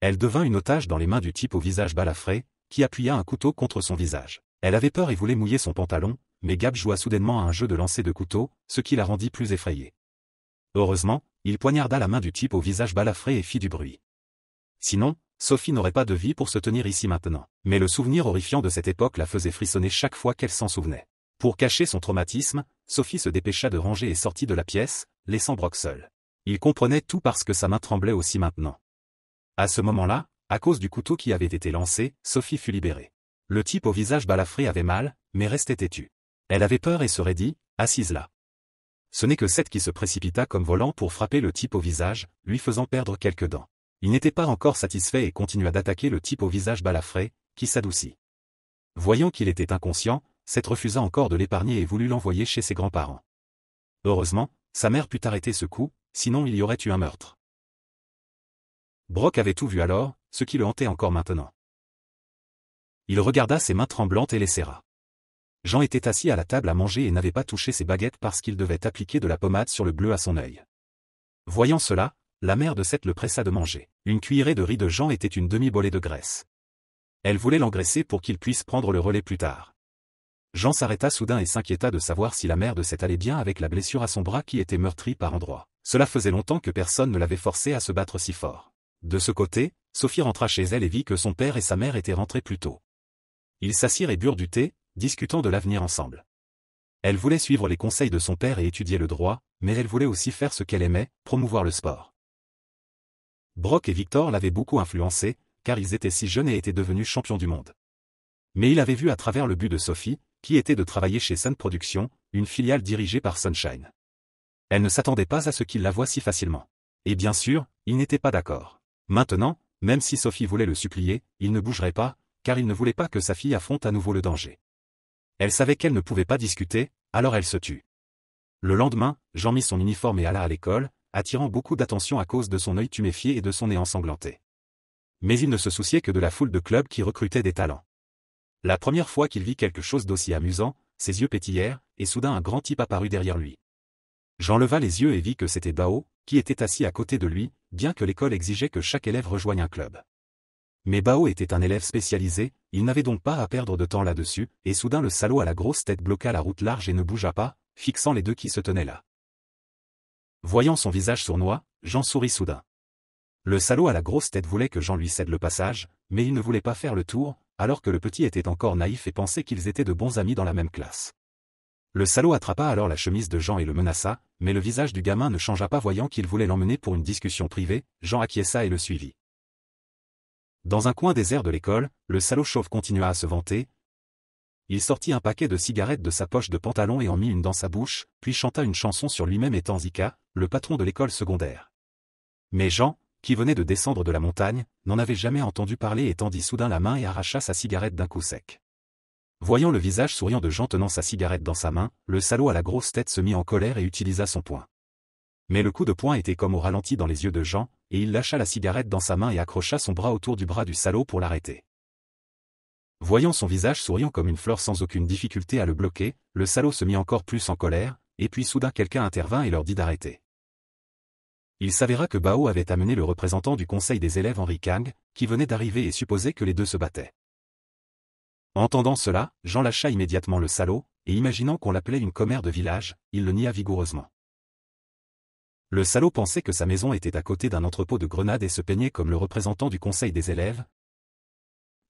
Elle devint une otage dans les mains du type au visage balafré, qui appuya un couteau contre son visage. Elle avait peur et voulait mouiller son pantalon, mais Gab joua soudainement à un jeu de lancer de couteau, ce qui la rendit plus effrayée. Heureusement, il poignarda la main du type au visage balafré et fit du bruit. Sinon, Sophie n'aurait pas de vie pour se tenir ici maintenant. Mais le souvenir horrifiant de cette époque la faisait frissonner chaque fois qu'elle s'en souvenait. Pour cacher son traumatisme, Sophie se dépêcha de ranger et sortit de la pièce, laissant Brock seul. Il comprenait tout parce que sa main tremblait aussi maintenant. À ce moment-là, à cause du couteau qui avait été lancé, Sophie fut libérée. Le type au visage balafré avait mal, mais restait têtu. Elle avait peur et se raidit, assise là. Ce n'est que Seth qui se précipita comme volant pour frapper le type au visage, lui faisant perdre quelques dents. Il n'était pas encore satisfait et continua d'attaquer le type au visage balafré, qui s'adoucit. Voyant qu'il était inconscient, Seth refusa encore de l'épargner et voulut l'envoyer chez ses grands-parents. Heureusement, sa mère put arrêter ce coup, sinon il y aurait eu un meurtre. Brock avait tout vu alors, ce qui le hantait encore maintenant. Il regarda ses mains tremblantes et les serra. Jean était assis à la table à manger et n'avait pas touché ses baguettes parce qu'il devait appliquer de la pommade sur le bleu à son œil. Voyant cela, la mère de Seth le pressa de manger. Une cuillerée de riz de Jean était une demi-bolée de graisse. Elle voulait l'engraisser pour qu'il puisse prendre le relais plus tard. Jean s'arrêta soudain et s'inquiéta de savoir si la mère de Seth allait bien avec la blessure à son bras qui était meurtri par endroits. Cela faisait longtemps que personne ne l'avait forcé à se battre si fort. De ce côté, Sophie rentra chez elle et vit que son père et sa mère étaient rentrés plus tôt. Ils s'assirent et burent du thé, discutant de l'avenir ensemble. Elle voulait suivre les conseils de son père et étudier le droit, mais elle voulait aussi faire ce qu'elle aimait, promouvoir le sport. Brock et Victor l'avaient beaucoup influencé, car ils étaient si jeunes et étaient devenus champions du monde. Mais il avait vu à travers le but de Sophie, qui était de travailler chez Sun Productions, une filiale dirigée par Sunshine. Elle ne s'attendait pas à ce qu'il la voie si facilement. Et bien sûr, il n'était pas d'accord. Maintenant, même si Sophie voulait le supplier, il ne bougerait pas, car il ne voulait pas que sa fille affronte à nouveau le danger. Elle savait qu'elle ne pouvait pas discuter, alors elle se tut. Le lendemain, Jean mit son uniforme et alla à l'école, attirant beaucoup d'attention à cause de son œil tuméfié et de son nez ensanglanté. Mais il ne se souciait que de la foule de clubs qui recrutaient des talents. La première fois qu'il vit quelque chose d'aussi amusant, ses yeux pétillèrent, et soudain un grand type apparut derrière lui. Jean leva les yeux et vit que c'était Bao, qui était assis à côté de lui, bien que l'école exigeait que chaque élève rejoigne un club. Mais Bao était un élève spécialisé, il n'avait donc pas à perdre de temps là-dessus, et soudain le salaud à la grosse tête bloqua la route large et ne bougea pas, fixant les deux qui se tenaient là. Voyant son visage sournois, Jean sourit soudain. Le salaud à la grosse tête voulait que Jean lui cède le passage, mais il ne voulait pas faire le tour, alors que le petit était encore naïf et pensait qu'ils étaient de bons amis dans la même classe. Le salaud attrapa alors la chemise de Jean et le menaça, mais le visage du gamin ne changea pas voyant qu'il voulait l'emmener pour une discussion privée, Jean acquiesça et le suivit. Dans un coin désert de l'école, le salaud chauve continua à se vanter. Il sortit un paquet de cigarettes de sa poche de pantalon et en mit une dans sa bouche, puis chanta une chanson sur lui-même étant Zika, le patron de l'école secondaire. Mais Jean, qui venait de descendre de la montagne, n'en avait jamais entendu parler et tendit soudain la main et arracha sa cigarette d'un coup sec. Voyant le visage souriant de Jean tenant sa cigarette dans sa main, le salaud à la grosse tête se mit en colère et utilisa son poing. Mais le coup de poing était comme au ralenti dans les yeux de Jean, et il lâcha la cigarette dans sa main et accrocha son bras autour du bras du salaud pour l'arrêter. Voyant son visage souriant comme une fleur sans aucune difficulté à le bloquer, le salaud se mit encore plus en colère, et puis soudain quelqu'un intervint et leur dit d'arrêter. Il s'avéra que Bao avait amené le représentant du conseil des élèves Henri Kang, qui venait d'arriver et supposait que les deux se battaient. Entendant cela, Jean lâcha immédiatement le salaud, et imaginant qu'on l'appelait une commère de village, il le nia vigoureusement. Le salaud pensait que sa maison était à côté d'un entrepôt de grenades et se peignait comme le représentant du conseil des élèves.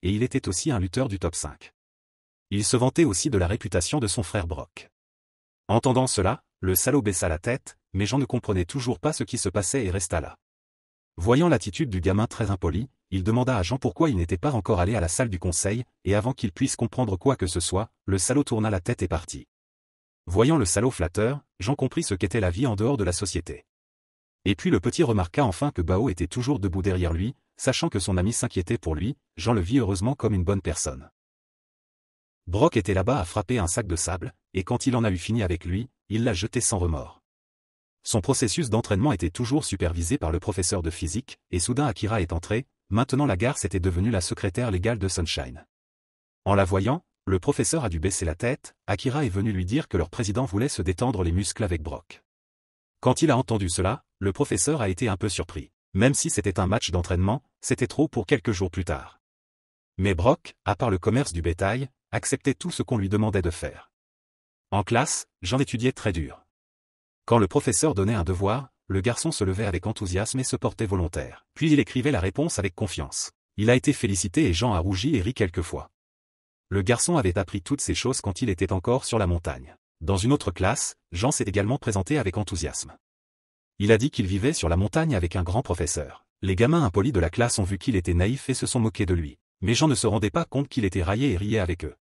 Et il était aussi un lutteur du top 5. Il se vantait aussi de la réputation de son frère Brock. Entendant cela, le salaud baissa la tête, mais Jean ne comprenait toujours pas ce qui se passait et resta là. Voyant l'attitude du gamin très impoli, il demanda à Jean pourquoi il n'était pas encore allé à la salle du conseil, et avant qu'il puisse comprendre quoi que ce soit, le salaud tourna la tête et partit. Voyant le salaud flatteur, Jean comprit ce qu'était la vie en dehors de la société. Et puis le petit remarqua enfin que Bao était toujours debout derrière lui, sachant que son ami s'inquiétait pour lui, Jean le vit heureusement comme une bonne personne. Brock était là-bas à frapper un sac de sable, et quand il en a eu fini avec lui, il l'a jeté sans remords. Son processus d'entraînement était toujours supervisé par le professeur de physique, et soudain Akira est entré, maintenant la garce était devenue la secrétaire légale de Sunshine. En la voyant, le professeur a dû baisser la tête, Akira est venu lui dire que leur président voulait se détendre les muscles avec Brock. Quand il a entendu cela, le professeur a été un peu surpris. Même si c'était un match d'entraînement, c'était trop pour quelques jours plus tard. Mais Brock, à part le commerce du bétail, acceptait tout ce qu'on lui demandait de faire. En classe, Jean étudiait très dur. Quand le professeur donnait un devoir, le garçon se levait avec enthousiasme et se portait volontaire. Puis il écrivait la réponse avec confiance. Il a été félicité et Jean a rougi et ri quelquefois. Le garçon avait appris toutes ces choses quand il était encore sur la montagne. Dans une autre classe, Jean s'est également présenté avec enthousiasme. Il a dit qu'il vivait sur la montagne avec un grand professeur. Les gamins impolis de la classe ont vu qu'il était naïf et se sont moqués de lui. Mais Jean ne se rendait pas compte qu'il était raillé et riait avec eux.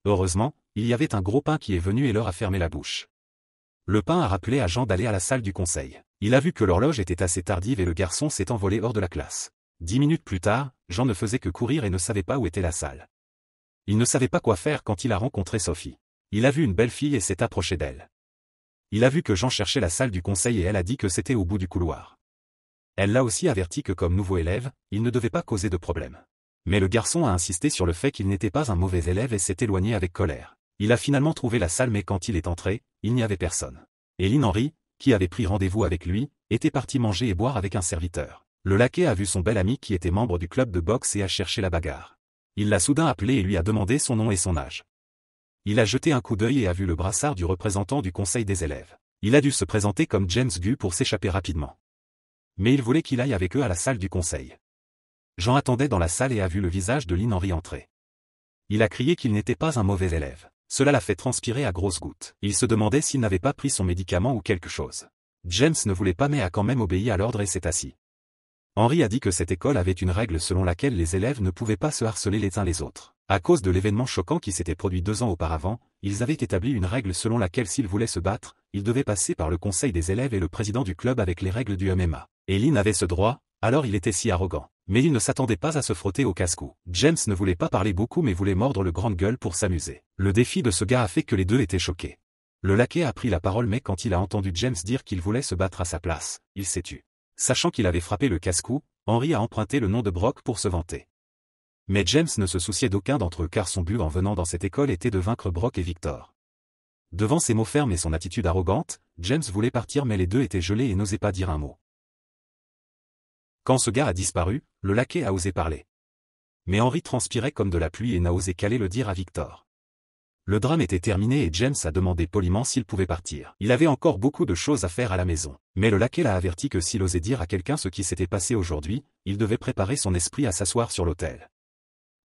Heureusement, il y avait un gros pain qui est venu et leur a fermé la bouche. Le pain a rappelé à Jean d'aller à la salle du conseil. Il a vu que l'horloge était assez tardive et le garçon s'est envolé hors de la classe. 10 minutes plus tard, Jean ne faisait que courir et ne savait pas où était la salle. Il ne savait pas quoi faire quand il a rencontré Sophie. Il a vu une belle fille et s'est approché d'elle. Il a vu que Jean cherchait la salle du conseil et elle a dit que c'était au bout du couloir. Elle l'a aussi averti que comme nouveau élève, il ne devait pas causer de problème. Mais le garçon a insisté sur le fait qu'il n'était pas un mauvais élève et s'est éloigné avec colère. Il a finalement trouvé la salle mais quand il est entré, il n'y avait personne. Et Lynn Henry, qui avait pris rendez-vous avec lui, était parti manger et boire avec un serviteur. Le laquais a vu son bel ami qui était membre du club de boxe et a cherché la bagarre. Il l'a soudain appelé et lui a demandé son nom et son âge. Il a jeté un coup d'œil et a vu le brassard du représentant du conseil des élèves. Il a dû se présenter comme James Gu pour s'échapper rapidement. Mais il voulait qu'il aille avec eux à la salle du conseil. Jean attendait dans la salle et a vu le visage de Lynn Henry entrer. Il a crié qu'il n'était pas un mauvais élève. Cela l'a fait transpirer à grosses gouttes. Il se demandait s'il n'avait pas pris son médicament ou quelque chose. James ne voulait pas mais a quand même obéi à l'ordre et s'est assis. Henry a dit que cette école avait une règle selon laquelle les élèves ne pouvaient pas se harceler les uns les autres. À cause de l'événement choquant qui s'était produit 2 ans auparavant, ils avaient établi une règle selon laquelle s'ils voulaient se battre, ils devaient passer par le conseil des élèves et le président du club avec les règles du MMA. Et Lynn avait ce droit, alors il était si arrogant. Mais il ne s'attendait pas à se frotter au casse-cou. James ne voulait pas parler beaucoup mais voulait mordre le grande gueule pour s'amuser. Le défi de ce gars a fait que les deux étaient choqués. Le laquais a pris la parole mais quand il a entendu James dire qu'il voulait se battre à sa place, il s'est tu. Sachant qu'il avait frappé le casse-cou, Henry a emprunté le nom de Brock pour se vanter. Mais James ne se souciait d'aucun d'entre eux car son but en venant dans cette école était de vaincre Brock et Victor. Devant ses mots fermes et son attitude arrogante, James voulait partir mais les deux étaient gelés et n'osaient pas dire un mot. Quand ce gars a disparu, le laquais a osé parler. Mais Henry transpirait comme de la pluie et n'a osé qu'aller le dire à Victor. Le drame était terminé et James a demandé poliment s'il pouvait partir. Il avait encore beaucoup de choses à faire à la maison. Mais le laquais l'a averti que s'il osait dire à quelqu'un ce qui s'était passé aujourd'hui, il devait préparer son esprit à s'asseoir sur l'autel.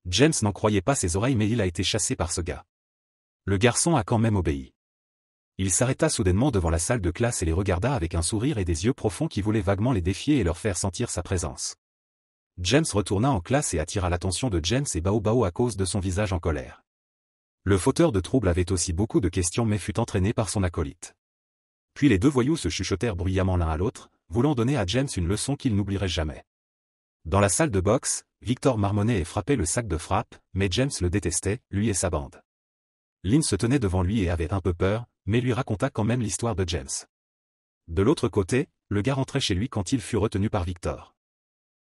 James n'en croyait pas ses oreilles mais il a été chassé par ce gars. Le garçon a quand même obéi. Il s'arrêta soudainement devant la salle de classe et les regarda avec un sourire et des yeux profonds qui voulaient vaguement les défier et leur faire sentir sa présence. James retourna en classe et attira l'attention de James et Bao Bao à cause de son visage en colère. Le fauteur de trouble avait aussi beaucoup de questions mais fut entraîné par son acolyte. Puis les deux voyous se chuchotèrent bruyamment l'un à l'autre, voulant donner à James une leçon qu'il n'oublierait jamais. Dans la salle de boxe, Victor marmonnait et frappait le sac de frappe, mais James le détestait, lui et sa bande. Lynn se tenait devant lui et avait un peu peur, mais lui raconta quand même l'histoire de James. De l'autre côté, le gars rentrait chez lui quand il fut retenu par Victor.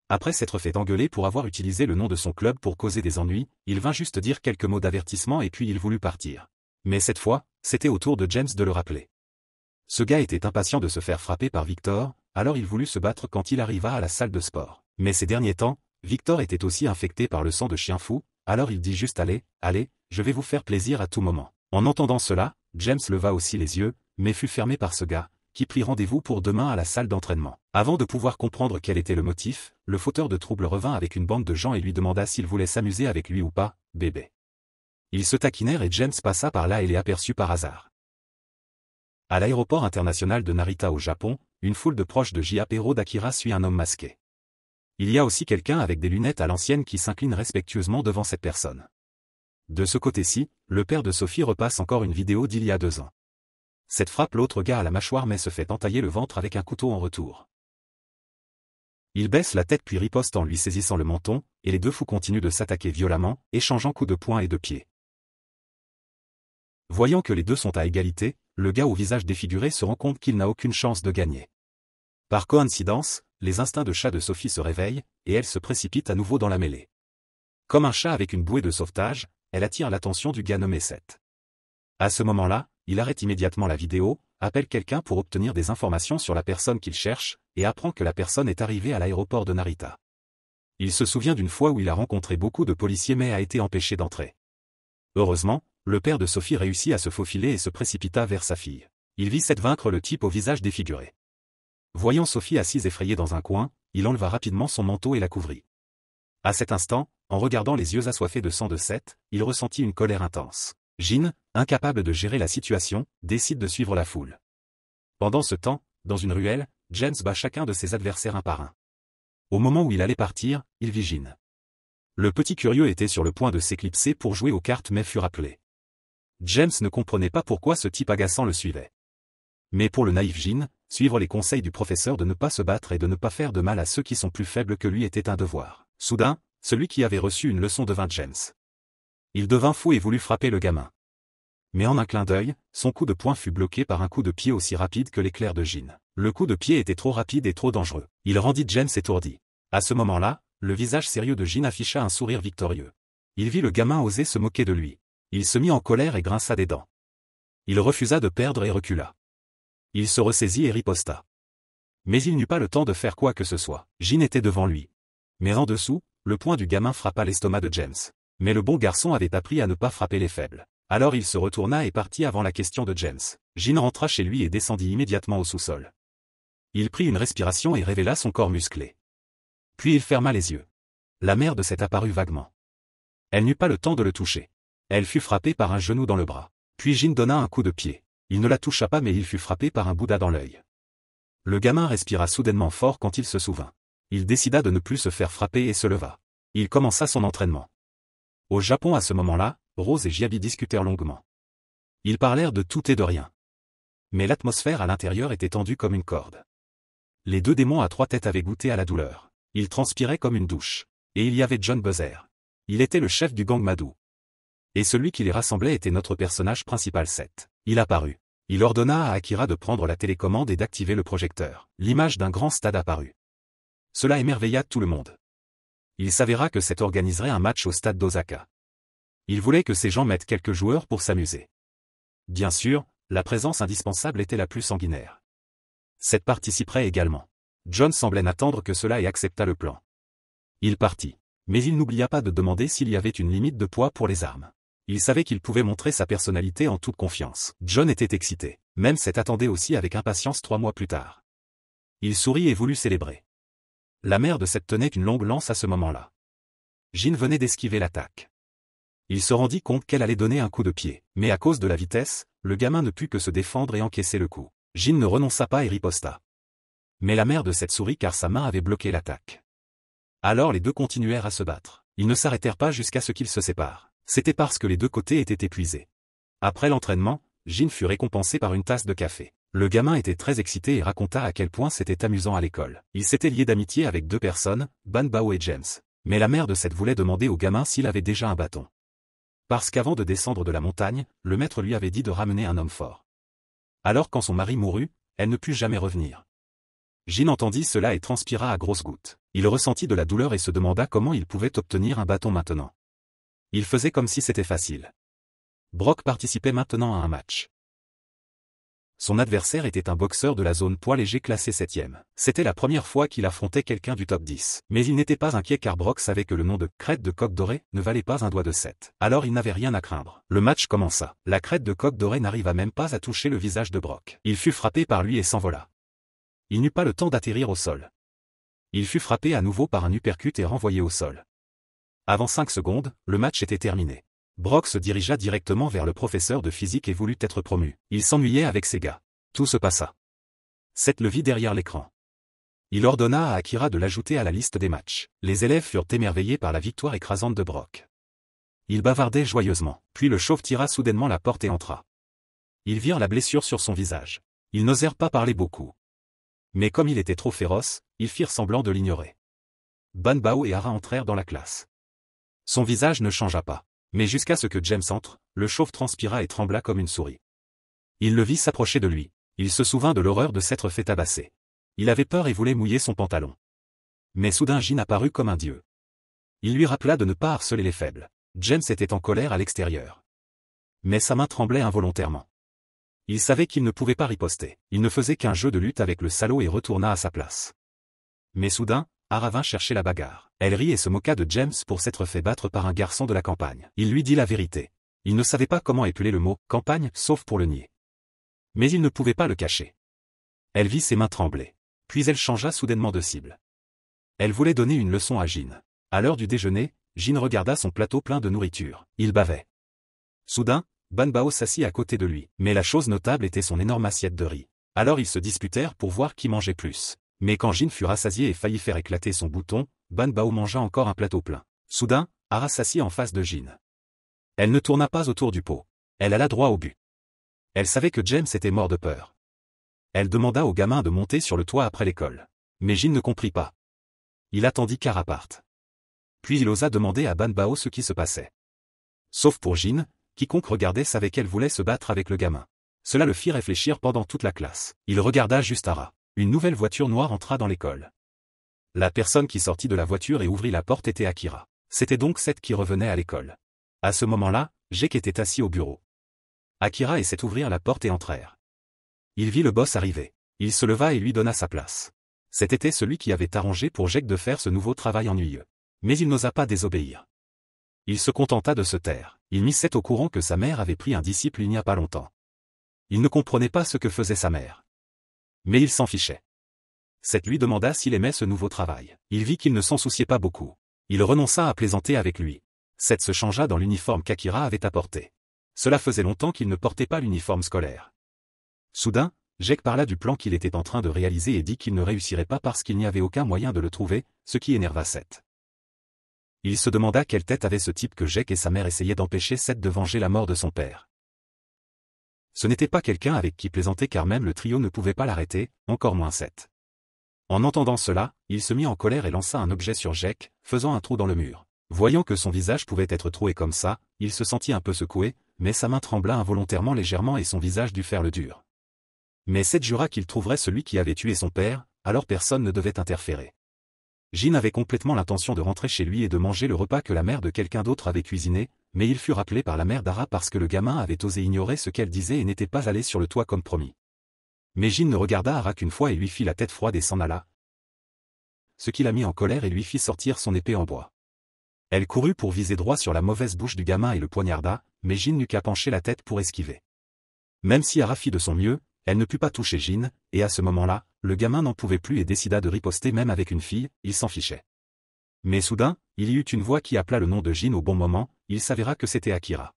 Après s'être fait engueuler pour avoir utilisé le nom de son club pour causer des ennuis, il vint juste dire quelques mots d'avertissement et puis il voulut partir. Mais cette fois, c'était au tour de James de le rappeler. Ce gars était impatient de se faire frapper par Victor, alors il voulut se battre quand il arriva à la salle de sport. Mais ces derniers temps, Victor était aussi infecté par le sang de chien fou, alors il dit juste allez, je vais vous faire plaisir à tout moment. En entendant cela, James leva aussi les yeux, mais fut fermé par ce gars, qui prit rendez-vous pour demain à la salle d'entraînement. Avant de pouvoir comprendre quel était le motif, le fauteur de trouble revint avec une bande de gens et lui demanda s'il voulait s'amuser avec lui ou pas, bébé. Ils se taquinèrent et James passa par là et les aperçut par hasard. À l'aéroport international de Narita au Japon, une foule de proches de J.A.P. d'Akira suit un homme masqué. Il y a aussi quelqu'un avec des lunettes à l'ancienne qui s'incline respectueusement devant cette personne. De ce côté-ci, le père de Sophie repasse encore une vidéo d'il y a 2 ans. Cette frappe l'autre gars à la mâchoire mais se fait entailler le ventre avec un couteau en retour. Il baisse la tête puis riposte en lui saisissant le menton, et les deux fous continuent de s'attaquer violemment, échangeant coups de poing et de pied. Voyant que les deux sont à égalité, le gars au visage défiguré se rend compte qu'il n'a aucune chance de gagner. Par coïncidence, les instincts de chat de Sophie se réveillent, et elle se précipite à nouveau dans la mêlée. Comme un chat avec une bouée de sauvetage, elle attire l'attention du gars nommé Seth. À ce moment-là, il arrête immédiatement la vidéo, appelle quelqu'un pour obtenir des informations sur la personne qu'il cherche, et apprend que la personne est arrivée à l'aéroport de Narita. Il se souvient d'une fois où il a rencontré beaucoup de policiers mais a été empêché d'entrer. Heureusement, le père de Sophie réussit à se faufiler et se précipita vers sa fille. Il vit Seth vaincre le type au visage défiguré. Voyant Sophie assise effrayée dans un coin, il enleva rapidement son manteau et la couvrit. À cet instant, en regardant les yeux assoiffés de sang de Seth, il ressentit une colère intense. Jin, incapable de gérer la situation, décide de suivre la foule. Pendant ce temps, dans une ruelle, James bat chacun de ses adversaires un par un. Au moment où il allait partir, il vit Jin. Le petit curieux était sur le point de s'éclipser pour jouer aux cartes mais fut rappelé. James ne comprenait pas pourquoi ce type agaçant le suivait. Mais pour le naïf Jin, suivre les conseils du professeur de ne pas se battre et de ne pas faire de mal à ceux qui sont plus faibles que lui était un devoir. Soudain, celui qui avait reçu une leçon devint James. Il devint fou et voulut frapper le gamin. Mais en un clin d'œil, son coup de poing fut bloqué par un coup de pied aussi rapide que l'éclair de Jin. Le coup de pied était trop rapide et trop dangereux. Il rendit James étourdi. À ce moment-là, le visage sérieux de Jin afficha un sourire victorieux. Il vit le gamin oser se moquer de lui. Il se mit en colère et grinça des dents. Il refusa de perdre et recula. Il se ressaisit et riposta. Mais il n'eut pas le temps de faire quoi que ce soit. Jin était devant lui. Mais en dessous, le poing du gamin frappa l'estomac de James. Mais le bon garçon avait appris à ne pas frapper les faibles. Alors il se retourna et partit avant la question de James. Jin rentra chez lui et descendit immédiatement au sous-sol. Il prit une respiration et révéla son corps musclé. Puis il ferma les yeux. La mère de Seth apparut vaguement. Elle n'eut pas le temps de le toucher. Elle fut frappée par un genou dans le bras. Puis Jin donna un coup de pied. Il ne la toucha pas mais il fut frappé par un Bouddha dans l'œil. Le gamin respira soudainement fort quand il se souvint. Il décida de ne plus se faire frapper et se leva. Il commença son entraînement. Au Japon à ce moment-là, Rose et Giabi discutèrent longuement. Ils parlèrent de tout et de rien. Mais l'atmosphère à l'intérieur était tendue comme une corde. Les deux démons à 3 têtes avaient goûté à la douleur. Ils transpiraient comme une douche. Et il y avait John Buzzer. Il était le chef du gang Madou. Et celui qui les rassemblait était notre personnage principal Seth. Il apparut. Il ordonna à Akira de prendre la télécommande et d'activer le projecteur. L'image d'un grand stade apparut. Cela émerveilla tout le monde. Il s'avéra que Seth organiserait un match au stade d'Osaka. Il voulait que ces gens mettent quelques joueurs pour s'amuser. Bien sûr, la présence indispensable était la plus sanguinaire. Seth participerait également. John semblait n'attendre que cela et accepta le plan. Il partit. Mais il n'oublia pas de demander s'il y avait une limite de poids pour les armes. Il savait qu'il pouvait montrer sa personnalité en toute confiance. John était excité. Même Seth attendait aussi avec impatience 3 mois plus tard. Il sourit et voulut célébrer. La mère de Seth tenait une longue lance à ce moment-là. Jin venait d'esquiver l'attaque. Il se rendit compte qu'elle allait donner un coup de pied, mais à cause de la vitesse, le gamin ne put que se défendre et encaisser le coup. Jin ne renonça pas et riposta. Mais la mère de Seth sourit car sa main avait bloqué l'attaque. Alors les deux continuèrent à se battre. Ils ne s'arrêtèrent pas jusqu'à ce qu'ils se séparent. C'était parce que les deux côtés étaient épuisés. Après l'entraînement, Jin fut récompensé par une tasse de café. Le gamin était très excité et raconta à quel point c'était amusant à l'école. Il s'était lié d'amitié avec 2 personnes, Ban Bao et James. Mais la mère de Seth voulait demander au gamin s'il avait déjà un bâton. Parce qu'avant de descendre de la montagne, le maître lui avait dit de ramener un homme fort. Alors quand son mari mourut, elle ne put jamais revenir. Jin entendit cela et transpira à grosses gouttes. Il ressentit de la douleur et se demanda comment il pouvait obtenir un bâton maintenant. Il faisait comme si c'était facile. Brock participait maintenant à un match. Son adversaire était un boxeur de la zone poids léger classé 7e. C'était la première fois qu'il affrontait quelqu'un du top 10. Mais il n'était pas inquiet car Brock savait que le nom de crête de coq doré ne valait pas un doigt de 7. Alors il n'avait rien à craindre. Le match commença. La crête de coq doré n'arriva même pas à toucher le visage de Brock. Il fut frappé par lui et s'envola. Il n'eut pas le temps d'atterrir au sol. Il fut frappé à nouveau par un uppercut et renvoyé au sol. Avant 5 secondes, le match était terminé. Brock se dirigea directement vers le professeur de physique et voulut être promu. Il s'ennuyait avec ses gars. Tout se passa. Seth le vit derrière l'écran. Il ordonna à Akira de l'ajouter à la liste des matchs. Les élèves furent émerveillés par la victoire écrasante de Brock. Ils bavardaient joyeusement. Puis le chauve tira soudainement la porte et entra. Ils virent la blessure sur son visage. Ils n'osèrent pas parler beaucoup. Mais comme il était trop féroce, ils firent semblant de l'ignorer. Ban Bao et Hara entrèrent dans la classe. Son visage ne changea pas. Mais jusqu'à ce que James entre, le chauve transpira et trembla comme une souris. Il le vit s'approcher de lui. Il se souvint de l'horreur de s'être fait tabasser. Il avait peur et voulait mouiller son pantalon. Mais soudain Jin apparut comme un dieu. Il lui rappela de ne pas harceler les faibles. James était en colère à l'extérieur. Mais sa main tremblait involontairement. Il savait qu'il ne pouvait pas riposter. Il ne faisait qu'un jeu de lutte avec le salaud et retourna à sa place. Mais soudain, Hara vint chercher la bagarre. Elle rit et se moqua de James pour s'être fait battre par un garçon de la campagne. Il lui dit la vérité. Il ne savait pas comment épeler le mot « campagne » sauf pour le nier. Mais il ne pouvait pas le cacher. Elle vit ses mains trembler. Puis elle changea soudainement de cible. Elle voulait donner une leçon à Jin. À l'heure du déjeuner, Jin regarda son plateau plein de nourriture. Il bavait. Soudain, Ban Bao s'assit à côté de lui. Mais la chose notable était son énorme assiette de riz. Alors ils se disputèrent pour voir qui mangeait plus. Mais quand Jin fut rassasié et faillit faire éclater son bouton, Ban Bao mangea encore un plateau plein. Soudain, Hara s'assit en face de Jin. Elle ne tourna pas autour du pot. Elle alla droit au but. Elle savait que James était mort de peur. Elle demanda au gamin de monter sur le toit après l'école. Mais Jin ne comprit pas. Il attendit qu'Hara parte. Puis il osa demander à Ban Bao ce qui se passait. Sauf pour Jin, quiconque regardait savait qu'elle voulait se battre avec le gamin. Cela le fit réfléchir pendant toute la classe. Il regarda juste Hara. Une nouvelle voiture noire entra dans l'école. La personne qui sortit de la voiture et ouvrit la porte était Akira. C'était donc Seth qui revenait à l'école. À ce moment-là, Jake était assis au bureau. Akira et Seth ouvrirent la porte et entrèrent. Il vit le boss arriver. Il se leva et lui donna sa place. C'était celui qui avait arrangé pour Jake de faire ce nouveau travail ennuyeux. Mais il n'osa pas désobéir. Il se contenta de se taire. Il mit Seth au courant que sa mère avait pris un disciple il n'y a pas longtemps. Il ne comprenait pas ce que faisait sa mère. Mais il s'en fichait. Seth lui demanda s'il aimait ce nouveau travail. Il vit qu'il ne s'en souciait pas beaucoup. Il renonça à plaisanter avec lui. Seth se changea dans l'uniforme qu'Akira avait apporté. Cela faisait longtemps qu'il ne portait pas l'uniforme scolaire. Soudain, Jake parla du plan qu'il était en train de réaliser et dit qu'il ne réussirait pas parce qu'il n'y avait aucun moyen de le trouver, ce qui énerva Seth. Il se demanda quelle tête avait ce type que Jake et sa mère essayaient d'empêcher Seth de venger la mort de son père. Ce n'était pas quelqu'un avec qui plaisanter car même le trio ne pouvait pas l'arrêter, encore moins Seth. En entendant cela, il se mit en colère et lança un objet sur Jake, faisant un trou dans le mur. Voyant que son visage pouvait être troué comme ça, il se sentit un peu secoué, mais sa main trembla involontairement légèrement et son visage dut faire le dur. Mais Seth jura qu'il trouverait celui qui avait tué son père, alors personne ne devait interférer. Jin avait complètement l'intention de rentrer chez lui et de manger le repas que la mère de quelqu'un d'autre avait cuisiné, mais il fut rappelé par la mère d'Ara parce que le gamin avait osé ignorer ce qu'elle disait et n'était pas allé sur le toit comme promis. Mais Jin ne regarda Ara qu'une fois et lui fit la tête froide et s'en alla. Ce qui la mit en colère et lui fit sortir son épée en bois. Elle courut pour viser droit sur la mauvaise bouche du gamin et le poignarda, mais Jin n'eut qu'à pencher la tête pour esquiver. Même si Ara fit de son mieux, elle ne put pas toucher Jin, et à ce moment-là, le gamin n'en pouvait plus et décida de riposter même avec une fille, il s'en fichait. Mais soudain, il y eut une voix qui appela le nom de Jin au bon moment, il s'avéra que c'était Akira.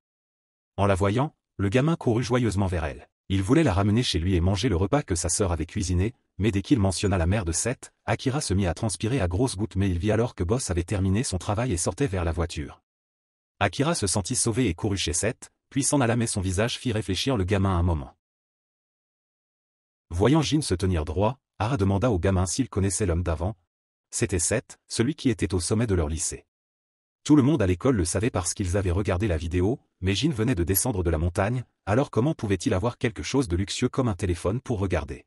En la voyant, le gamin courut joyeusement vers elle. Il voulait la ramener chez lui et manger le repas que sa sœur avait cuisiné, mais dès qu'il mentionna la mère de Seth, Akira se mit à transpirer à grosses gouttes mais il vit alors que Boss avait terminé son travail et sortait vers la voiture. Akira se sentit sauvé et courut chez Seth, puis s'en alla mais son visage fit réfléchir le gamin un moment. Voyant Jin se tenir droit, Ara demanda au gamin s'il connaissait l'homme d'avant. C'était Seth, celui qui était au sommet de leur lycée. Tout le monde à l'école le savait parce qu'ils avaient regardé la vidéo, mais Jin venait de descendre de la montagne, alors comment pouvait-il avoir quelque chose de luxueux comme un téléphone pour regarder?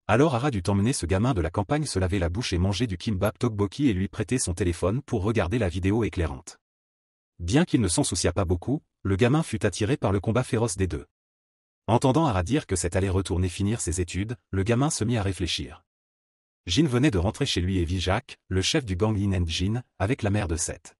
Alors Ara dut emmener ce gamin de la campagne se laver la bouche et manger du kimbap tteokbokki et lui prêter son téléphone pour regarder la vidéo éclairante. Bien qu'il ne s'en souciât pas beaucoup, le gamin fut attiré par le combat féroce des deux. Entendant Ara dire que Seth allait retourner finir ses études, le gamin se mit à réfléchir. Jin venait de rentrer chez lui et vit Jack, le chef du gang Lin and Jin, avec la mère de Seth.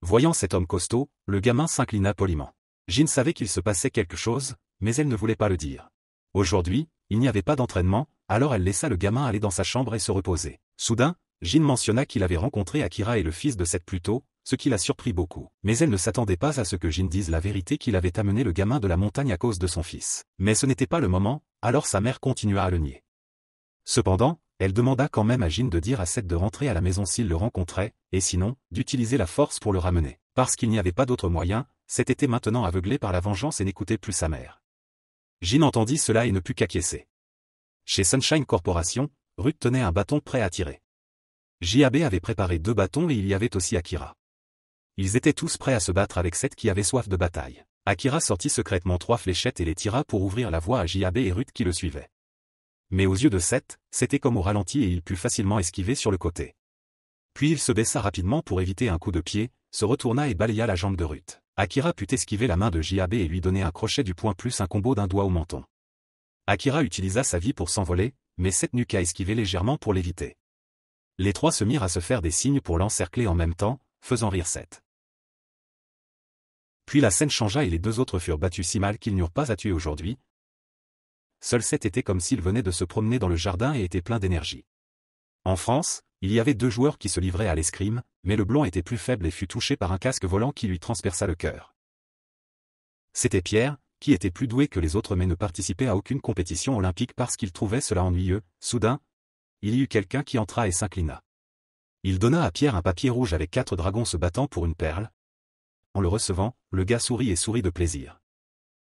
Voyant cet homme costaud, le gamin s'inclina poliment. Jin savait qu'il se passait quelque chose, mais elle ne voulait pas le dire. Aujourd'hui, il n'y avait pas d'entraînement, alors elle laissa le gamin aller dans sa chambre et se reposer. Soudain, Jin mentionna qu'il avait rencontré Akira et le fils de Seth plus tôt, ce qui la surprit beaucoup. Mais elle ne s'attendait pas à ce que Jin dise la vérité qu'il avait amené le gamin de la montagne à cause de son fils. Mais ce n'était pas le moment, alors sa mère continua à le nier. Cependant, elle demanda quand même à Jin de dire à Seth de rentrer à la maison s'il le rencontrait, et sinon, d'utiliser la force pour le ramener. Parce qu'il n'y avait pas d'autre moyen, Seth était maintenant aveuglé par la vengeance et n'écoutait plus sa mère. Jin entendit cela et ne put qu'acquiescer. Chez Sunshine Corporation, Ruth tenait un bâton prêt à tirer. JAB avait préparé 2 bâtons et il y avait aussi Akira. Ils étaient tous prêts à se battre avec Seth qui avait soif de bataille. Akira sortit secrètement 3 fléchettes et les tira pour ouvrir la voie à JAB et Ruth qui le suivaient. Mais aux yeux de Seth, c'était comme au ralenti et il put facilement esquiver sur le côté. Puis il se baissa rapidement pour éviter un coup de pied, se retourna et balaya la jambe de Ruth. Akira put esquiver la main de JAB et lui donner un crochet du poing plus un combo d'un doigt au menton. Akira utilisa sa vie pour s'envoler, mais Seth n'eut qu'à esquiver légèrement pour l'éviter. Les 3 se mirent à se faire des signes pour l'encercler en même temps, faisant rire Seth. Puis la scène changea et les 2 autres furent battus si mal qu'ils n'eurent pas à tuer aujourd'hui. Seul Seth était comme s'il venait de se promener dans le jardin et était plein d'énergie. En France, il y avait 2 joueurs qui se livraient à l'escrime, mais le blond était plus faible et fut touché par un casque volant qui lui transperça le cœur. C'était Pierre, qui était plus doué que les autres mais ne participait à aucune compétition olympique parce qu'il trouvait cela ennuyeux. Soudain, il y eut quelqu'un qui entra et s'inclina. Il donna à Pierre un papier rouge avec 4 dragons se battant pour une perle. En le recevant, le gars sourit et sourit de plaisir.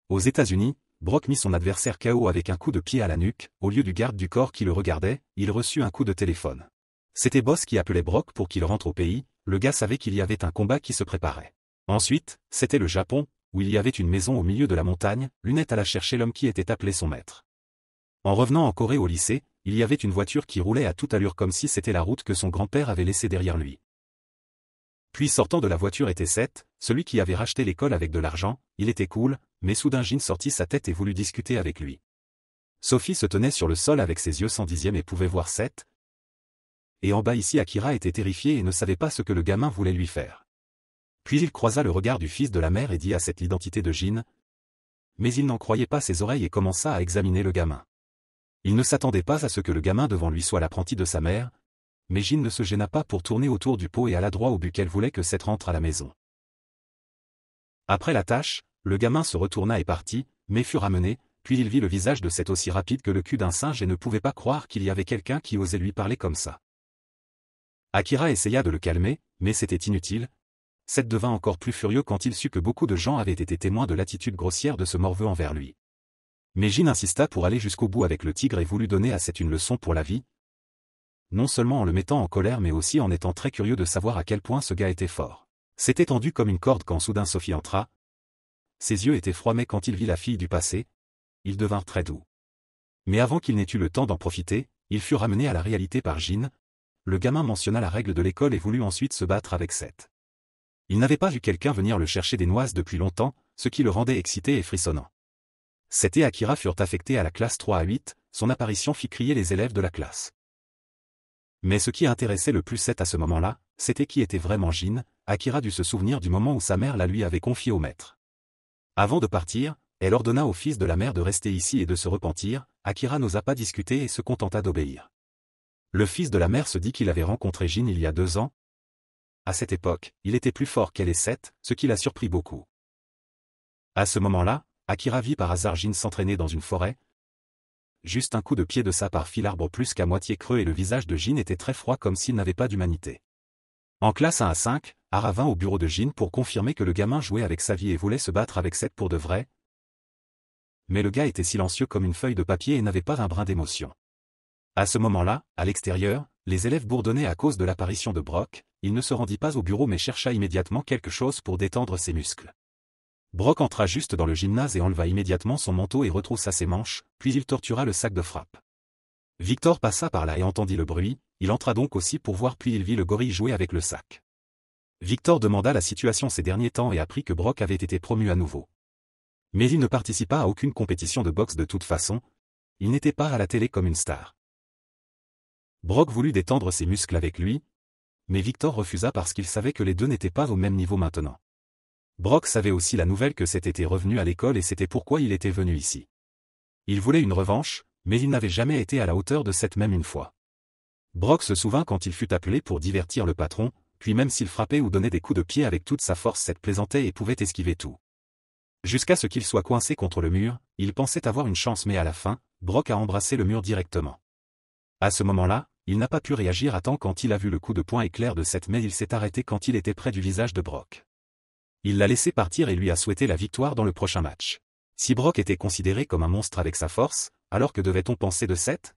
Aux États-Unis, Brock mit son adversaire KO avec un coup de pied à la nuque, au lieu du garde du corps qui le regardait, il reçut un coup de téléphone. C'était Boss qui appelait Brock pour qu'il rentre au pays, le gars savait qu'il y avait un combat qui se préparait. Ensuite, c'était le Japon, où il y avait une maison au milieu de la montagne, Lunette alla chercher l'homme qui était appelé son maître. En revenant en Corée au lycée, il y avait une voiture qui roulait à toute allure comme si c'était la route que son grand-père avait laissée derrière lui. Puis sortant de la voiture était Seth, celui qui avait racheté l'école avec de l'argent, il était cool, mais soudain Jin sortit sa tête et voulut discuter avec lui. Sophie se tenait sur le sol avec ses yeux 110e et pouvait voir Seth. Et en bas ici Akira était terrifié et ne savait pas ce que le gamin voulait lui faire. Puis il croisa le regard du fils de la mère et dit à Seth l'identité de Jin. Mais il n'en croyait pas ses oreilles et commença à examiner le gamin. Il ne s'attendait pas à ce que le gamin devant lui soit l'apprenti de sa mère, mais Jin ne se gêna pas pour tourner autour du pot et alla droit au but qu'elle voulait que Seth rentre à la maison. Après la tâche, le gamin se retourna et partit, mais fut ramené, puis il vit le visage de Seth aussi rapide que le cul d'un singe et ne pouvait pas croire qu'il y avait quelqu'un qui osait lui parler comme ça. Akira essaya de le calmer, mais c'était inutile. Seth devint encore plus furieux quand il sut que beaucoup de gens avaient été témoins de l'attitude grossière de ce morveux envers lui. Mais Jin insista pour aller jusqu'au bout avec le tigre et voulut donner à Seth une leçon pour la vie, non seulement en le mettant en colère mais aussi en étant très curieux de savoir à quel point ce gars était fort. S'était tendu comme une corde quand soudain Sophie entra. Ses yeux étaient froids mais quand il vit la fille du passé, ils devinrent très doux. Mais avant qu'il n'ait eu le temps d'en profiter, il fut ramené à la réalité par Jin. Le gamin mentionna la règle de l'école et voulut ensuite se battre avec Seth. Il n'avait pas vu quelqu'un venir le chercher des noises depuis longtemps, ce qui le rendait excité et frissonnant. Seth et Akira furent affectés à la classe 3 à 8, son apparition fit crier les élèves de la classe. Mais ce qui intéressait le plus Seth à ce moment-là, c'était qui était vraiment Jin. Akira dut se souvenir du moment où sa mère la lui avait confié au maître. Avant de partir, elle ordonna au fils de la mère de rester ici et de se repentir. Akira n'osa pas discuter et se contenta d'obéir. Le fils de la mère se dit qu'il avait rencontré Jin il y a 2 ans. À cette époque, il était plus fort qu'elle et Seth, ce qui l'a surpris beaucoup. À ce moment-là, Akira vit par hasard Jin s'entraîner dans une forêt. Juste un coup de pied de sa part fit l'arbre plus qu'à moitié creux et le visage de Jin était très froid comme s'il n'avait pas d'humanité. En classe 1 à 5, Hara vint au bureau de Jin pour confirmer que le gamin jouait avec sa vie et voulait se battre avec Seth pour de vrai. Mais le gars était silencieux comme une feuille de papier et n'avait pas un brin d'émotion. À ce moment-là, à l'extérieur, les élèves bourdonnaient à cause de l'apparition de Brock. Il ne se rendit pas au bureau mais chercha immédiatement quelque chose pour détendre ses muscles. Brock entra juste dans le gymnase et enleva immédiatement son manteau et retroussa ses manches, puis il tortura le sac de frappe. Victor passa par là et entendit le bruit, il entra donc aussi pour voir puis il vit le gorille jouer avec le sac. Victor demanda la situation ces derniers temps et apprit que Brock avait été promu à nouveau. Mais il ne participa à aucune compétition de boxe de toute façon, il n'était pas à la télé comme une star. Brock voulut détendre ses muscles avec lui, mais Victor refusa parce qu'il savait que les deux n'étaient pas au même niveau maintenant. Brock savait aussi la nouvelle que Seth était revenu à l'école et c'était pourquoi il était venu ici. Il voulait une revanche, mais il n'avait jamais été à la hauteur de Seth même une fois. Brock se souvint quand il fut appelé pour divertir le patron, puis même s'il frappait ou donnait des coups de pied avec toute sa force Seth plaisantait et pouvait esquiver tout. Jusqu'à ce qu'il soit coincé contre le mur, il pensait avoir une chance mais à la fin, Brock a embrassé le mur directement. À ce moment-là, il n'a pas pu réagir à temps quand il a vu le coup de poing éclair de Seth mais il s'est arrêté quand il était près du visage de Brock. Il l'a laissé partir et lui a souhaité la victoire dans le prochain match. Si Brock était considéré comme un monstre avec sa force, alors que devait-on penser de Seth?